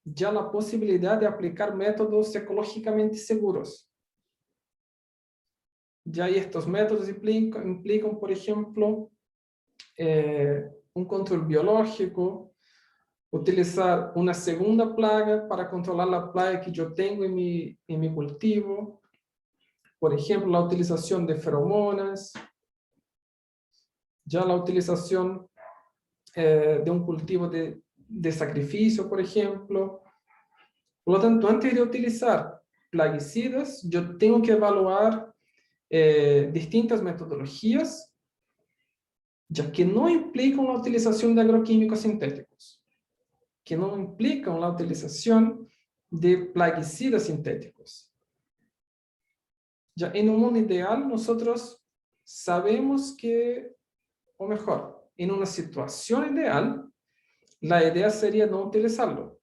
ya la posibilidad de aplicar métodos ecológicamente seguros. Ya y estos métodos implican por ejemplo, un control biológico, utilizar una segunda plaga para controlar la plaga que yo tengo en mi cultivo, por ejemplo, la utilización de feromonas, ya la utilización de un cultivo de sacrificio, por ejemplo. Por lo tanto, antes de utilizar plaguicidas, yo tengo que evaluar distintas metodologías, ya que no implican la utilización de agroquímicos sintéticos, que no implican la utilización de plaguicidas sintéticos. Ya en un mundo ideal, nosotros sabemos que, o mejor, en una situación ideal, la idea sería no utilizarlo.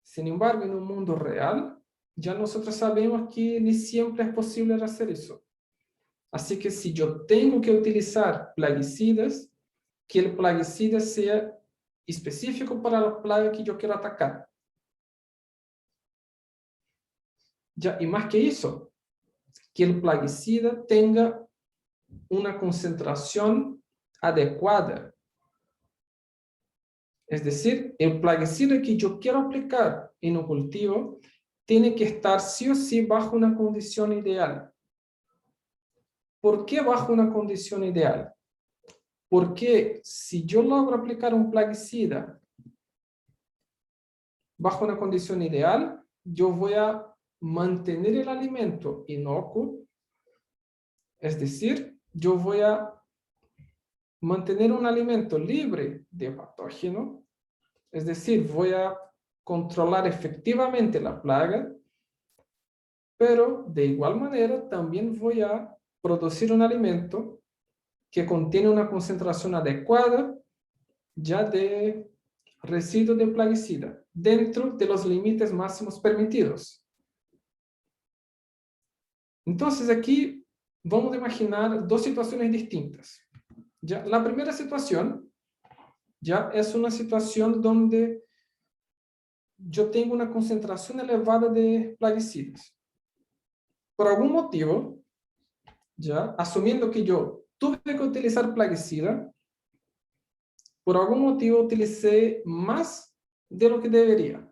Sin embargo, en un mundo real, ya nosotros sabemos que ni siempre es posible hacer eso. Así que si yo tengo que utilizar plaguicidas, que el plaguicida sea específico para la plaga que yo quiero atacar. Ya, y más que eso, que el plaguicida tenga una concentración adecuada. Es decir, el plaguicida que yo quiero aplicar en un cultivo tiene que estar sí o sí bajo una condición ideal. ¿Por qué bajo una condición ideal? Porque si yo logro aplicar un plaguicida bajo una condición ideal, yo voy a mantener el alimento inocuo, es decir, yo voy a mantener un alimento libre de patógeno, es decir, voy a controlar efectivamente la plaga, pero de igual manera también voy a producir un alimento que contiene una concentración adecuada ya de residuos de plaguicida dentro de los límites máximos permitidos. Entonces aquí vamos a imaginar dos situaciones distintas. ¿Ya? La primera situación ya es una situación donde yo tengo una concentración elevada de plaguicidas. Por algún motivo, ya asumiendo que yo tuve que utilizar plaguicida, por algún motivo utilicé más de lo que debería,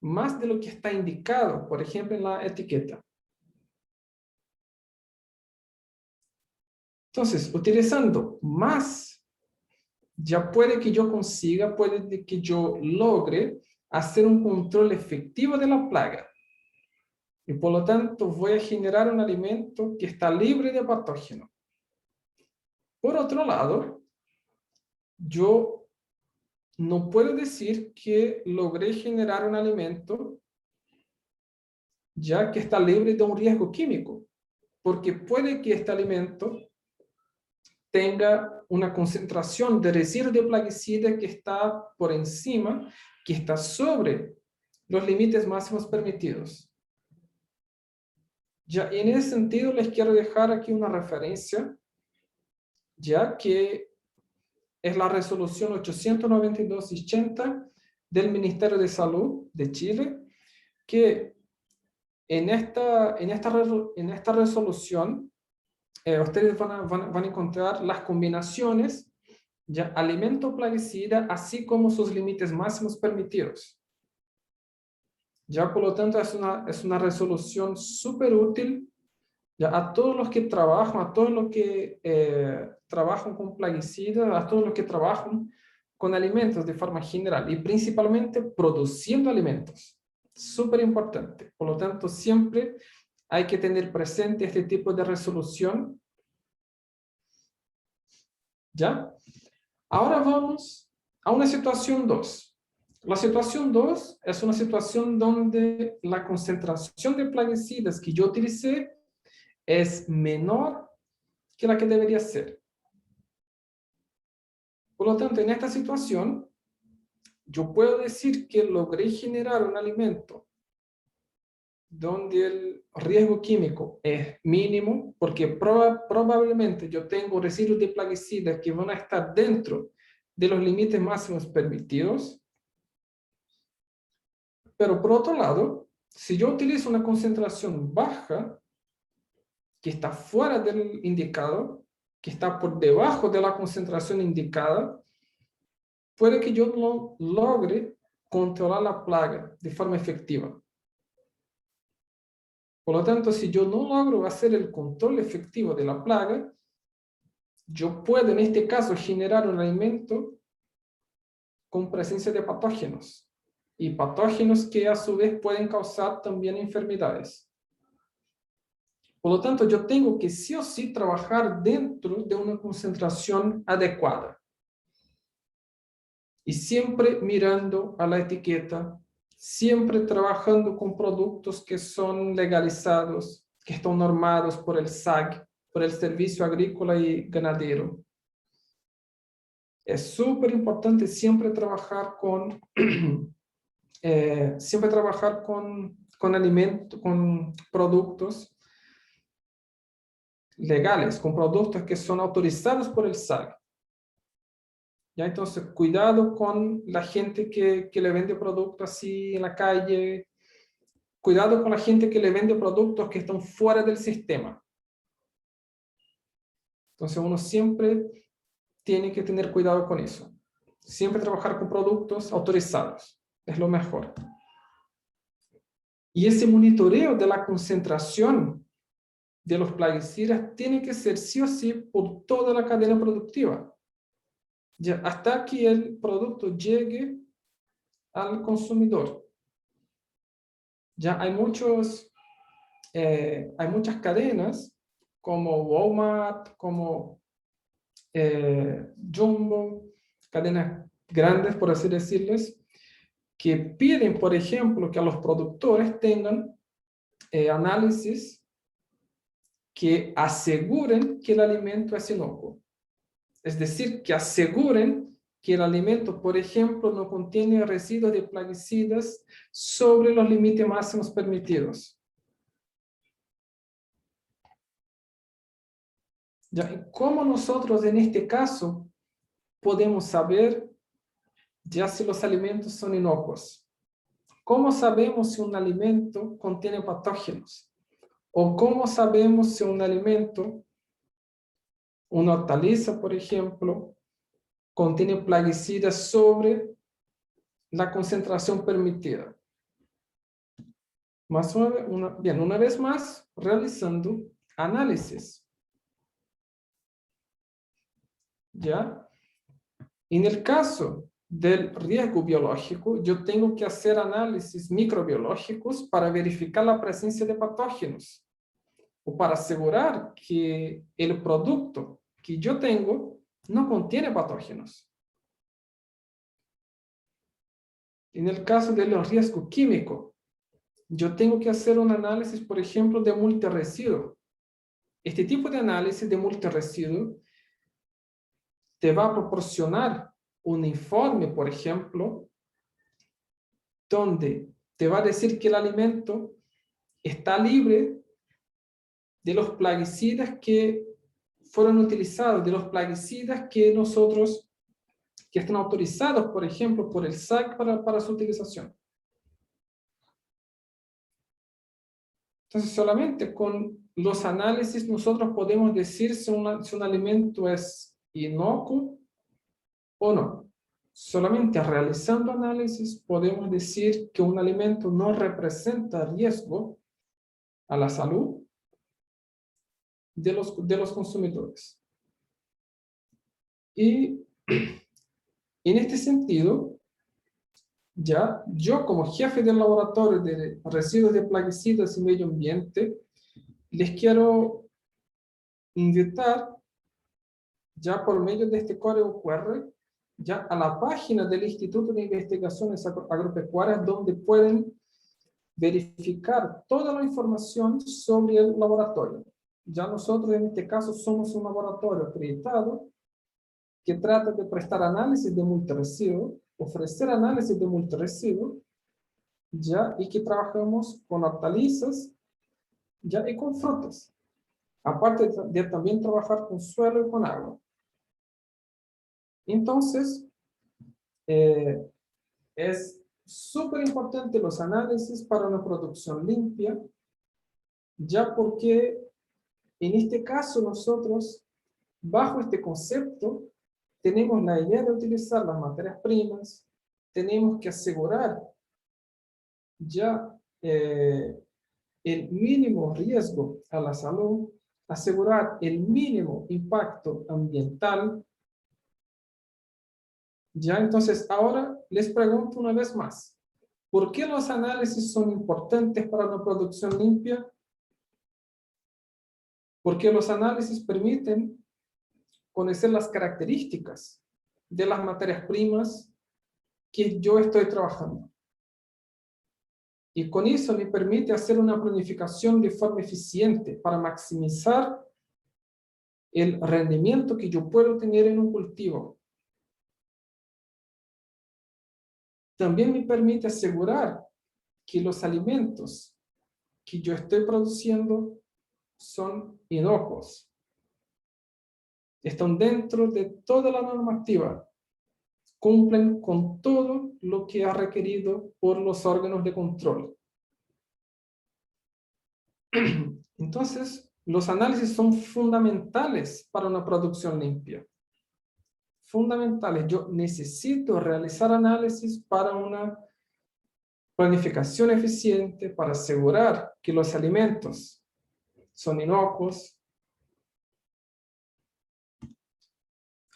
más de lo que está indicado, por ejemplo, en la etiqueta. Entonces, utilizando más, ya puede que yo consiga, puede que yo logre hacer un control efectivo de la plaga. Y por lo tanto voy a generar un alimento que está libre de patógeno. Por otro lado, yo no puedo decir que logré generar un alimento ya que está libre de un riesgo químico, porque puede que este alimento tenga una concentración de residuos de plaguicida que está por encima, que está sobre los límites máximos permitidos. Ya en ese sentido les quiero dejar aquí una referencia, ya que es la resolución 892-80 del Ministerio de Salud de Chile, que en esta resolución ustedes van a encontrar las combinaciones ya alimento plaguicida, así como sus límites máximos permitidos. Ya por lo tanto es una resolución súper útil ya a todos los que trabajan, a todos los que trabajan con plaguicidas, a todos los que trabajan con alimentos de forma general y principalmente produciendo alimentos. Súper importante. Por lo tanto, siempre hay que tener presente este tipo de resolución. ¿Ya? Ahora vamos a una situación 2. La situación 2 es una situación donde la concentración de plaguicidas que yo utilicé es menor que la que debería ser. Por lo tanto, en esta situación, yo puedo decir que logré generar un alimento donde el riesgo químico es mínimo, porque probablemente yo tengo residuos de plaguicidas que van a estar dentro de los límites máximos permitidos. Pero por otro lado, si yo utilizo una concentración baja, que está fuera del indicado, que está por debajo de la concentración indicada, puede que yo no logre controlar la plaga de forma efectiva. Por lo tanto, si yo no logro hacer el control efectivo de la plaga, yo puedo en este caso generar un alimento con presencia de patógenos, y patógenos que a su vez pueden causar también enfermedades. Por lo tanto, yo tengo que sí o sí trabajar dentro de una concentración adecuada. Y siempre mirando a la etiqueta, siempre trabajando con productos que son legalizados, que están normados por el SAG, por el Servicio Agrícola y Ganadero. Es súper importante siempre trabajar con, con alimentos, con productos legales, con productos que son autorizados por el SAG. ¿Ya? Entonces, cuidado con la gente que le vende productos así en la calle. Cuidado con la gente que le vende productos que están fuera del sistema. Entonces, uno siempre tiene que tener cuidado con eso. Siempre trabajar con productos autorizados. Es lo mejor. Y ese monitoreo de la concentración de los plaguicidas tiene que ser sí o sí por toda la cadena productiva. Ya, hasta que el producto llegue al consumidor. Ya hay muchas cadenas como Walmart, como Jumbo, cadenas grandes, por así decirles, que piden, por ejemplo, que a los productores tengan análisis que aseguren que el alimento es inocuo. Es decir, que aseguren que el alimento, por ejemplo, no contiene residuos de plaguicidas sobre los límites máximos permitidos. ¿Ya? ¿Cómo nosotros en este caso podemos saber ya si los alimentos son inocuos? ¿Cómo sabemos si un alimento contiene patógenos? ¿O cómo sabemos si un alimento, una hortaliza, por ejemplo, contiene plaguicidas sobre la concentración permitida? Una vez más, realizando análisis. ¿Ya? En el caso del riesgo biológico, yo tengo que hacer análisis microbiológicos para verificar la presencia de patógenos o para asegurar que el producto que yo tengo no contiene patógenos. En el caso del riesgo químico, yo tengo que hacer un análisis, por ejemplo, de multirresiduo. Este tipo de análisis de multirresiduo te va a proporcionar un informe, por ejemplo, donde te va a decir que el alimento está libre de los plaguicidas que fueron utilizados, de los plaguicidas que están autorizados, por ejemplo, por el SAC para su utilización. Entonces, solamente con los análisis nosotros podemos decir si un alimento es inocuo o no. Solamente realizando análisis podemos decir que un alimento no representa riesgo a la salud de los consumidores. Y en este sentido, ya yo como jefe del laboratorio de residuos de plaguicidas y medio ambiente, les quiero invitar, ya por medio de este código QR, ya a la página del Instituto de Investigaciones Agropecuarias, donde pueden verificar toda la información sobre el laboratorio. Ya nosotros en este caso somos un laboratorio acreditado que trata de prestar análisis de multiresiduos, ofrecer análisis de multiresiduos, ya, y que trabajamos con hortalizas, ya, y con frutas. Aparte de también trabajar con suelo y con agua. Entonces, es súper importante los análisis para una producción limpia, ya porque en este caso nosotros, bajo este concepto, tenemos la idea de utilizar las materias primas, tenemos que asegurar ya el mínimo riesgo a la salud, asegurar el mínimo impacto ambiental. Ya, entonces ahora les pregunto una vez más, ¿por qué los análisis son importantes para una producción limpia? Porque los análisis permiten conocer las características de las materias primas que yo estoy trabajando. Y con eso me permite hacer una planificación de forma eficiente para maximizar el rendimiento que yo puedo tener en un cultivo. También me permite asegurar que los alimentos que yo estoy produciendo son inocuos. Están dentro de toda la normativa. Cumplen con todo lo que ha requerido por los órganos de control. Entonces, los análisis son fundamentales para una producción limpia. Fundamentales. Yo necesito realizar análisis para una planificación eficiente, para asegurar que los alimentos son inocuos.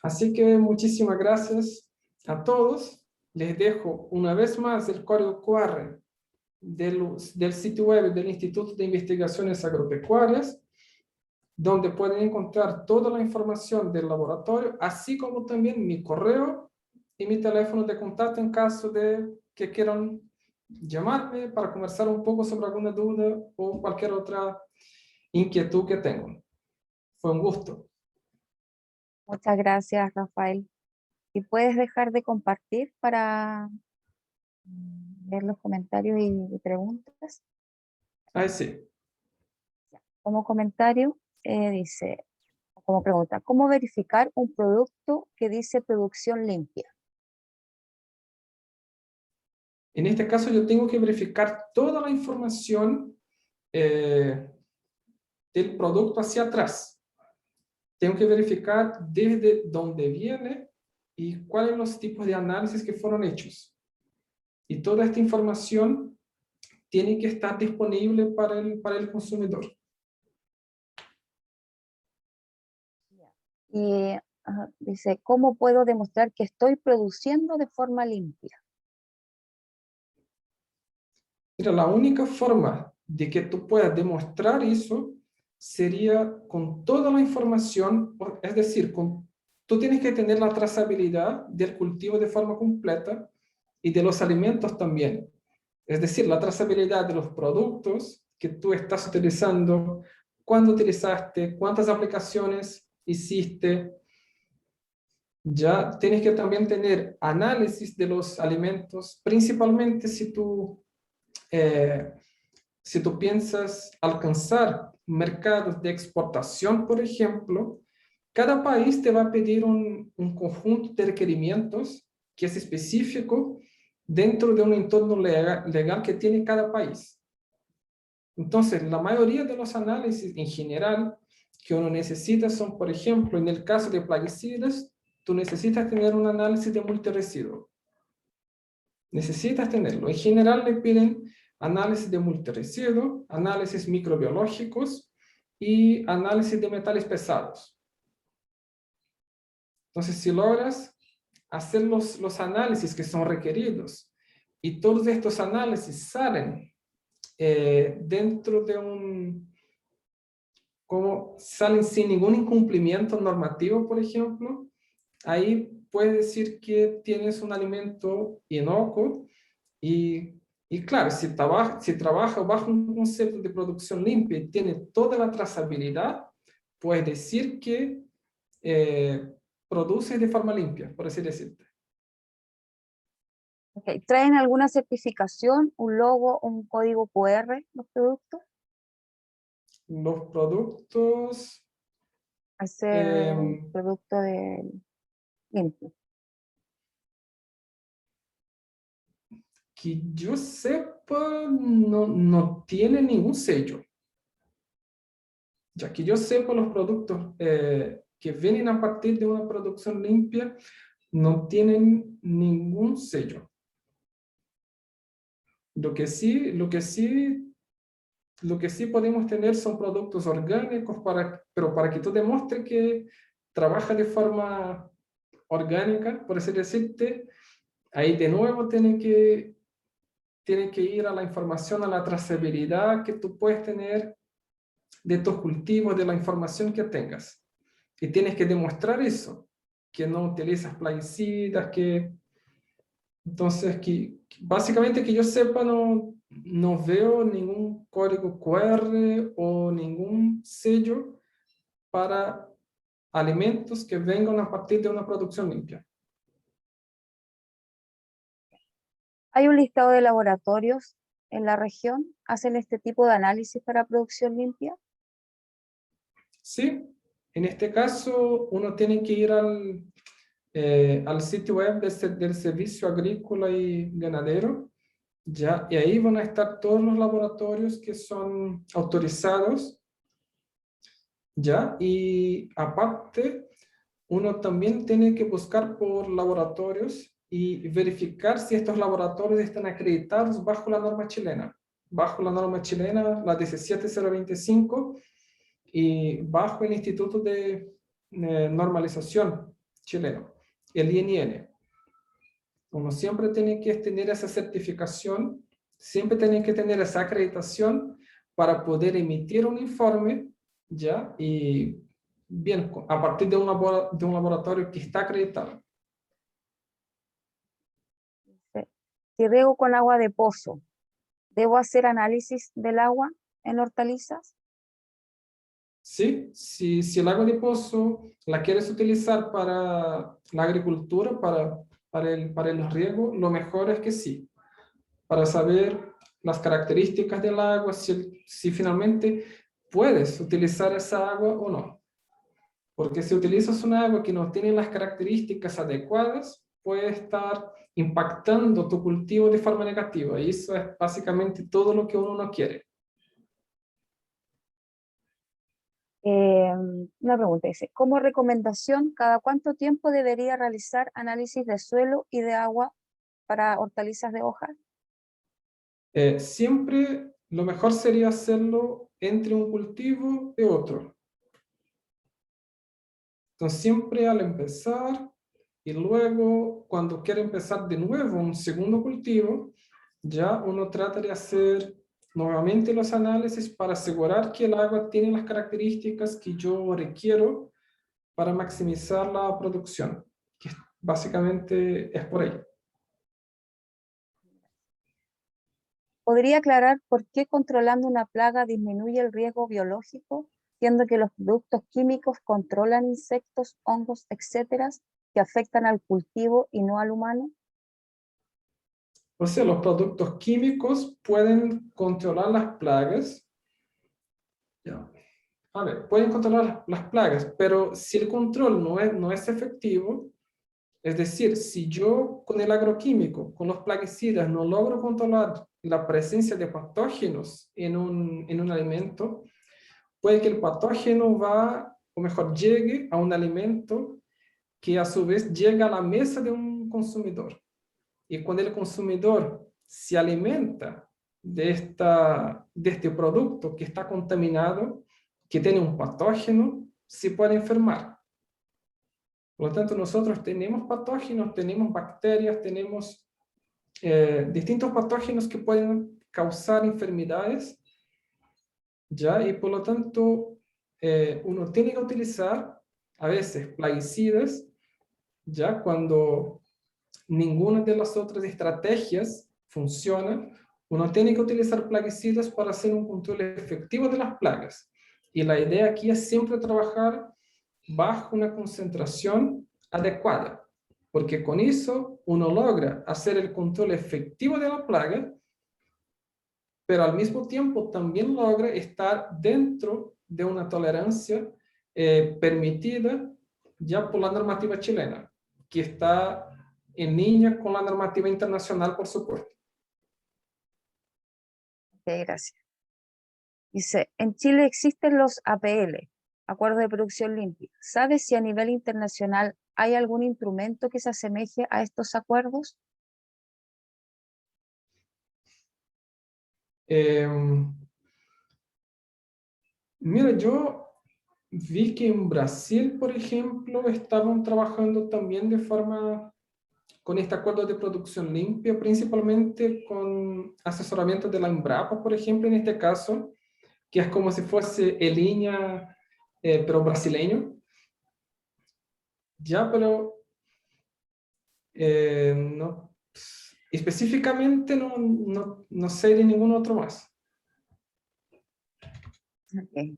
Así que muchísimas gracias a todos. Les dejo una vez más el código QR del sitio web del Instituto de Investigaciones Agropecuarias, donde pueden encontrar toda la información del laboratorio, así como también mi correo y mi teléfono de contacto en caso de que quieran llamarme para conversar un poco sobre alguna duda o cualquier otra inquietud que tengan. Fue un gusto.
Muchas gracias, Rafael. ¿Y puedes dejar de compartir para ver los comentarios y preguntas?
Ahí sí.
Como comentario, dice, como pregunta, ¿cómo verificar un producto que dice producción limpia?
En este caso yo tengo que verificar toda la información del producto hacia atrás. Tengo que verificar desde dónde viene y cuáles son los tipos de análisis que fueron hechos. Y toda esta información tiene que estar disponible para el consumidor.
Y dice, ¿cómo puedo demostrar que estoy produciendo de forma limpia?
Mira, la única forma de que tú puedas demostrar eso sería con toda la información, es decir, tú tienes que tener la trazabilidad del cultivo de forma completa y de los alimentos también. Es decir, la trazabilidad de los productos que tú estás utilizando, cuándo utilizaste, cuántas aplicaciones hiciste. Ya tienes que también tener análisis de los alimentos, principalmente si tú piensas alcanzar mercados de exportación, por ejemplo, cada país te va a pedir un conjunto de requerimientos que es específico dentro de un entorno legal que tiene cada país. Entonces, la mayoría de los análisis en general que uno necesita son, por ejemplo, en el caso de plaguicidas, tú necesitas tener un análisis de multiresiduo. Necesitas tenerlo. En general le piden análisis de multiresiduo, análisis microbiológicos y análisis de metales pesados. Entonces, si logras hacer los análisis que son requeridos y todos estos análisis salen dentro de como salen sin ningún incumplimiento normativo, por ejemplo, ahí puedes decir que tienes un alimento inocuo y claro, si trabaja bajo un concepto de producción limpia y tiene toda la trazabilidad, puedes decir que produces de forma limpia, por así decirte.
Okay. ¿Traen alguna certificación, un logo, un código QR los productos?
Los productos,
Hacer
em,
producto de limpio.
que yo sepa, no tiene ningún sello. Ya que yo sepa, los productos que vienen a partir de una producción limpia no tienen ningún sello. Lo que sí podemos tener son productos orgánicos, pero para que tú demuestres que trabaja de forma orgánica, por así decirte, ahí de nuevo tienen que ir a la información, a la trazabilidad que tú puedes tener de tus cultivos, de la información que tengas. Y tienes que demostrar eso, que no utilizas plaguicidas, que... Entonces, básicamente que yo sepa, no veo ningún código QR o ningún sello para alimentos que vengan a partir de una producción limpia.
¿Hay un listado de laboratorios en la región? ¿Hacen este tipo de análisis para producción limpia?
Sí, en este caso uno tiene que ir al sitio web del Servicio Agrícola y Ganadero, ¿ya? Y ahí van a estar todos los laboratorios que son autorizados, ¿ya? Y aparte, uno también tiene que buscar por laboratorios y verificar si estos laboratorios están acreditados bajo la norma chilena. Bajo la norma chilena, la 17025, y bajo el Instituto de Normalización chileno, el INN. Uno siempre tiene que tener esa certificación, siempre tiene que tener esa acreditación para poder emitir un informe, ¿ya? Y bien, a partir de un laboratorio que está acreditado.
Si riego con agua de pozo, ¿debo hacer análisis del agua en hortalizas?
Sí, si el agua de pozo la quieres utilizar para la agricultura, para el riego, lo mejor es que sí, para saber las características del agua, si finalmente puedes utilizar esa agua o no. Porque si utilizas un agua que no tiene las características adecuadas, puede estar impactando tu cultivo de forma negativa. Y eso es básicamente todo lo que uno no quiere.
Una pregunta dice, como recomendación, ¿cada cuánto tiempo debería realizar análisis de suelo y de agua para hortalizas de hoja?
Siempre lo mejor sería hacerlo entre un cultivo y otro. Entonces, siempre al empezar y luego cuando quiere empezar de nuevo un segundo cultivo, ya uno trata de hacer nuevamente los análisis para asegurar que el agua tiene las características que yo requiero para maximizar la producción, que básicamente es por ahí.
¿Podría aclarar por qué controlando una plaga disminuye el riesgo biológico, siendo que los productos químicos controlan insectos, hongos, etcétera, que afectan al cultivo y no al humano?
O sea, los productos químicos pueden controlar las plagas. Ya. A ver, pueden controlar las plagas, pero si el control no es efectivo, es decir, si yo con el agroquímico, con los plaguicidas, no logro controlar la presencia de patógenos en un alimento, puede que el patógeno o mejor, llegue a un alimento que a su vez llega a la mesa de un consumidor. Y cuando el consumidor se alimenta de este producto que está contaminado, que tiene un patógeno, se puede enfermar. Por lo tanto, nosotros tenemos patógenos, tenemos bacterias, tenemos distintos patógenos que pueden causar enfermedades, ¿ya? Y por lo tanto, uno tiene que utilizar a veces plaguicidas ya cuando ninguna de las otras estrategias funciona, uno tiene que utilizar plaguicidas para hacer un control efectivo de las plagas. Y la idea aquí es siempre trabajar bajo una concentración adecuada, porque con eso uno logra hacer el control efectivo de la plaga, pero al mismo tiempo también logra estar dentro de una tolerancia permitida ya por la normativa chilena, que está en línea con la normativa internacional, por supuesto.
Ok, gracias. Dice, en Chile existen los APL, Acuerdos de Producción Limpia. ¿Sabes si a nivel internacional hay algún instrumento que se asemeje a estos acuerdos?
Mira, yo vi que en Brasil, por ejemplo, estaban trabajando también de forma con este acuerdo de producción limpia, principalmente con asesoramiento de la Embrapa, por ejemplo, en este caso, que es como si fuese el INHA, pero brasileño. Ya, pero no, específicamente no sé de ningún otro más.
Okay.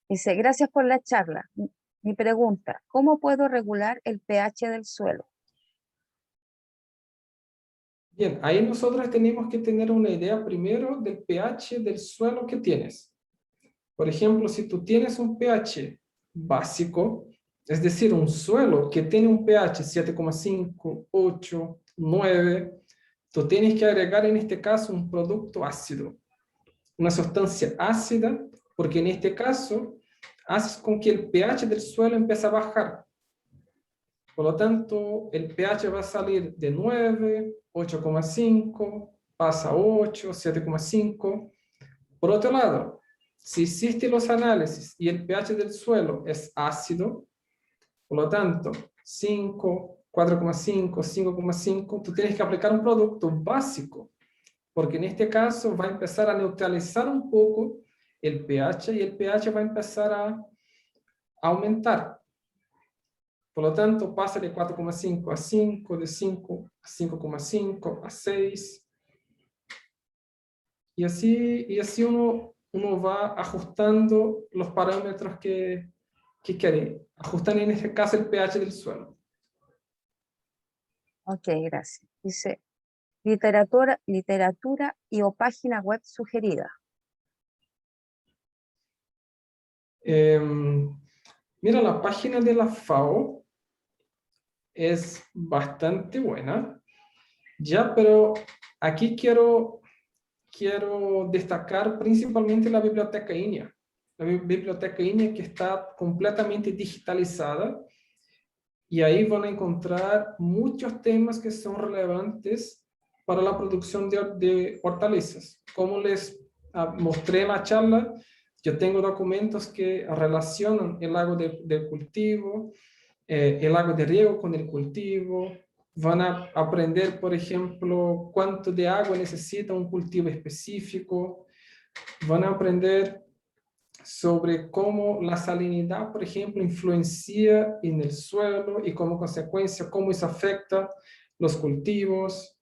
Dice, gracias por la charla. Mi pregunta, ¿cómo puedo regular el pH del suelo?
Bien, ahí nosotros tenemos que tener una idea primero del pH del suelo que tienes. Por ejemplo, si tú tienes un pH básico, es decir, un suelo que tiene un pH 7,5, 8, 9, tú tienes que agregar en este caso un producto ácido, una sustancia ácida, porque en este caso haces con que el pH del suelo empiece a bajar. Por lo tanto, el pH va a salir de 9, 8,5, pasa a 8, 7,5. Por otro lado, si hiciste los análisis y el pH del suelo es ácido, por lo tanto, 5, 4,5, 5,5, tú tienes que aplicar un producto básico, porque en este caso va a empezar a neutralizar un poco el pH y el pH va a empezar a aumentar. Por lo tanto, pasa de 4,5 a 5, de 5 a 5,5, a 6. Y así uno va ajustando los parámetros que quiere. Ajustan en este caso el pH del suelo.
Ok, gracias. Dice, literatura y o página web sugerida.
Mira, la página de la FAO es bastante buena, ya, pero aquí quiero destacar principalmente la biblioteca INEA. La biblioteca INEA que está completamente digitalizada y ahí van a encontrar muchos temas que son relevantes para la producción de hortalizas. Como les mostré en la charla, yo tengo documentos que relacionan el lago de cultivo, el lago de riego con el cultivo. Van a aprender, por ejemplo, cuánto de agua necesita un cultivo específico. Van a aprender sobre cómo la salinidad, por ejemplo, influencia en el suelo y como consecuencia cómo eso afecta los cultivos.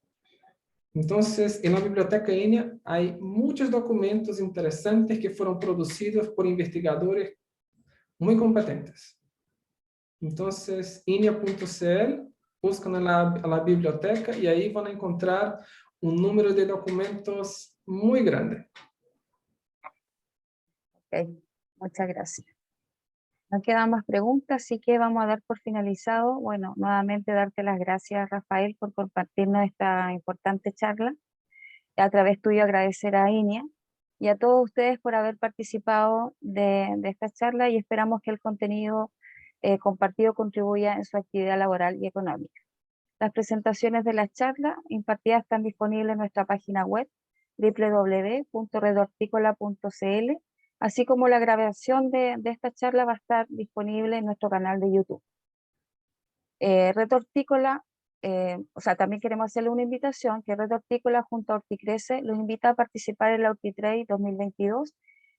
Entonces, en la biblioteca INEA hay muchos documentos interesantes que fueron producidos por investigadores muy competentes. Entonces, INEA.cl, buscan a la biblioteca y ahí van a encontrar un número de documentos muy grande.
Ok, muchas gracias. No quedan más preguntas, así que vamos a dar por finalizado. Bueno, nuevamente darte las gracias, Rafael, por compartirnos esta importante charla. A través tuyo agradecer a INEA y a todos ustedes por haber participado de esta charla y esperamos que el contenido compartido contribuya en su actividad laboral y económica. Las presentaciones de la charla impartidas están disponibles en nuestra página web www.redhortícola.cl, así como la grabación de esta charla va a estar disponible en nuestro canal de YouTube. Red Hortícola, o sea, también queremos hacerle una invitación que Red Hortícola junto a Horticrece los invita a participar en la Hortitrade 2022,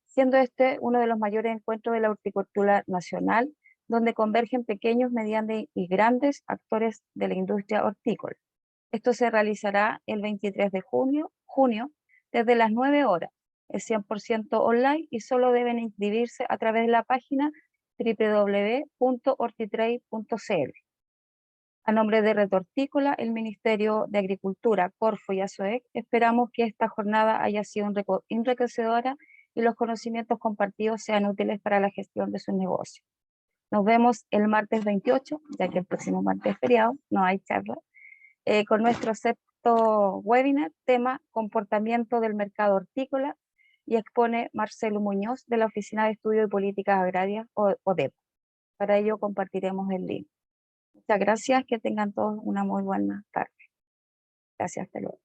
siendo este uno de los mayores encuentros de la horticultura nacional, donde convergen pequeños, medianos y grandes actores de la industria hortícola. Esto se realizará el 23 de junio desde las 9 horas. Es 100% online y solo deben inscribirse a través de la página www.hortitrade.cl. A nombre de Red Hortícola, el Ministerio de Agricultura, Corfo y ASOEC, esperamos que esta jornada haya sido enriquecedora y los conocimientos compartidos sean útiles para la gestión de sus negocios. Nos vemos el martes 28, ya que el próximo martes es feriado, no hay charla, con nuestro sexto webinar, tema comportamiento del mercado hortícola, y expone Marcelo Muñoz de la Oficina de Estudios y Políticas Agrarias, ODEP. Para ello compartiremos el link. Muchas gracias, que tengan todos una muy buena tarde. Gracias, hasta luego.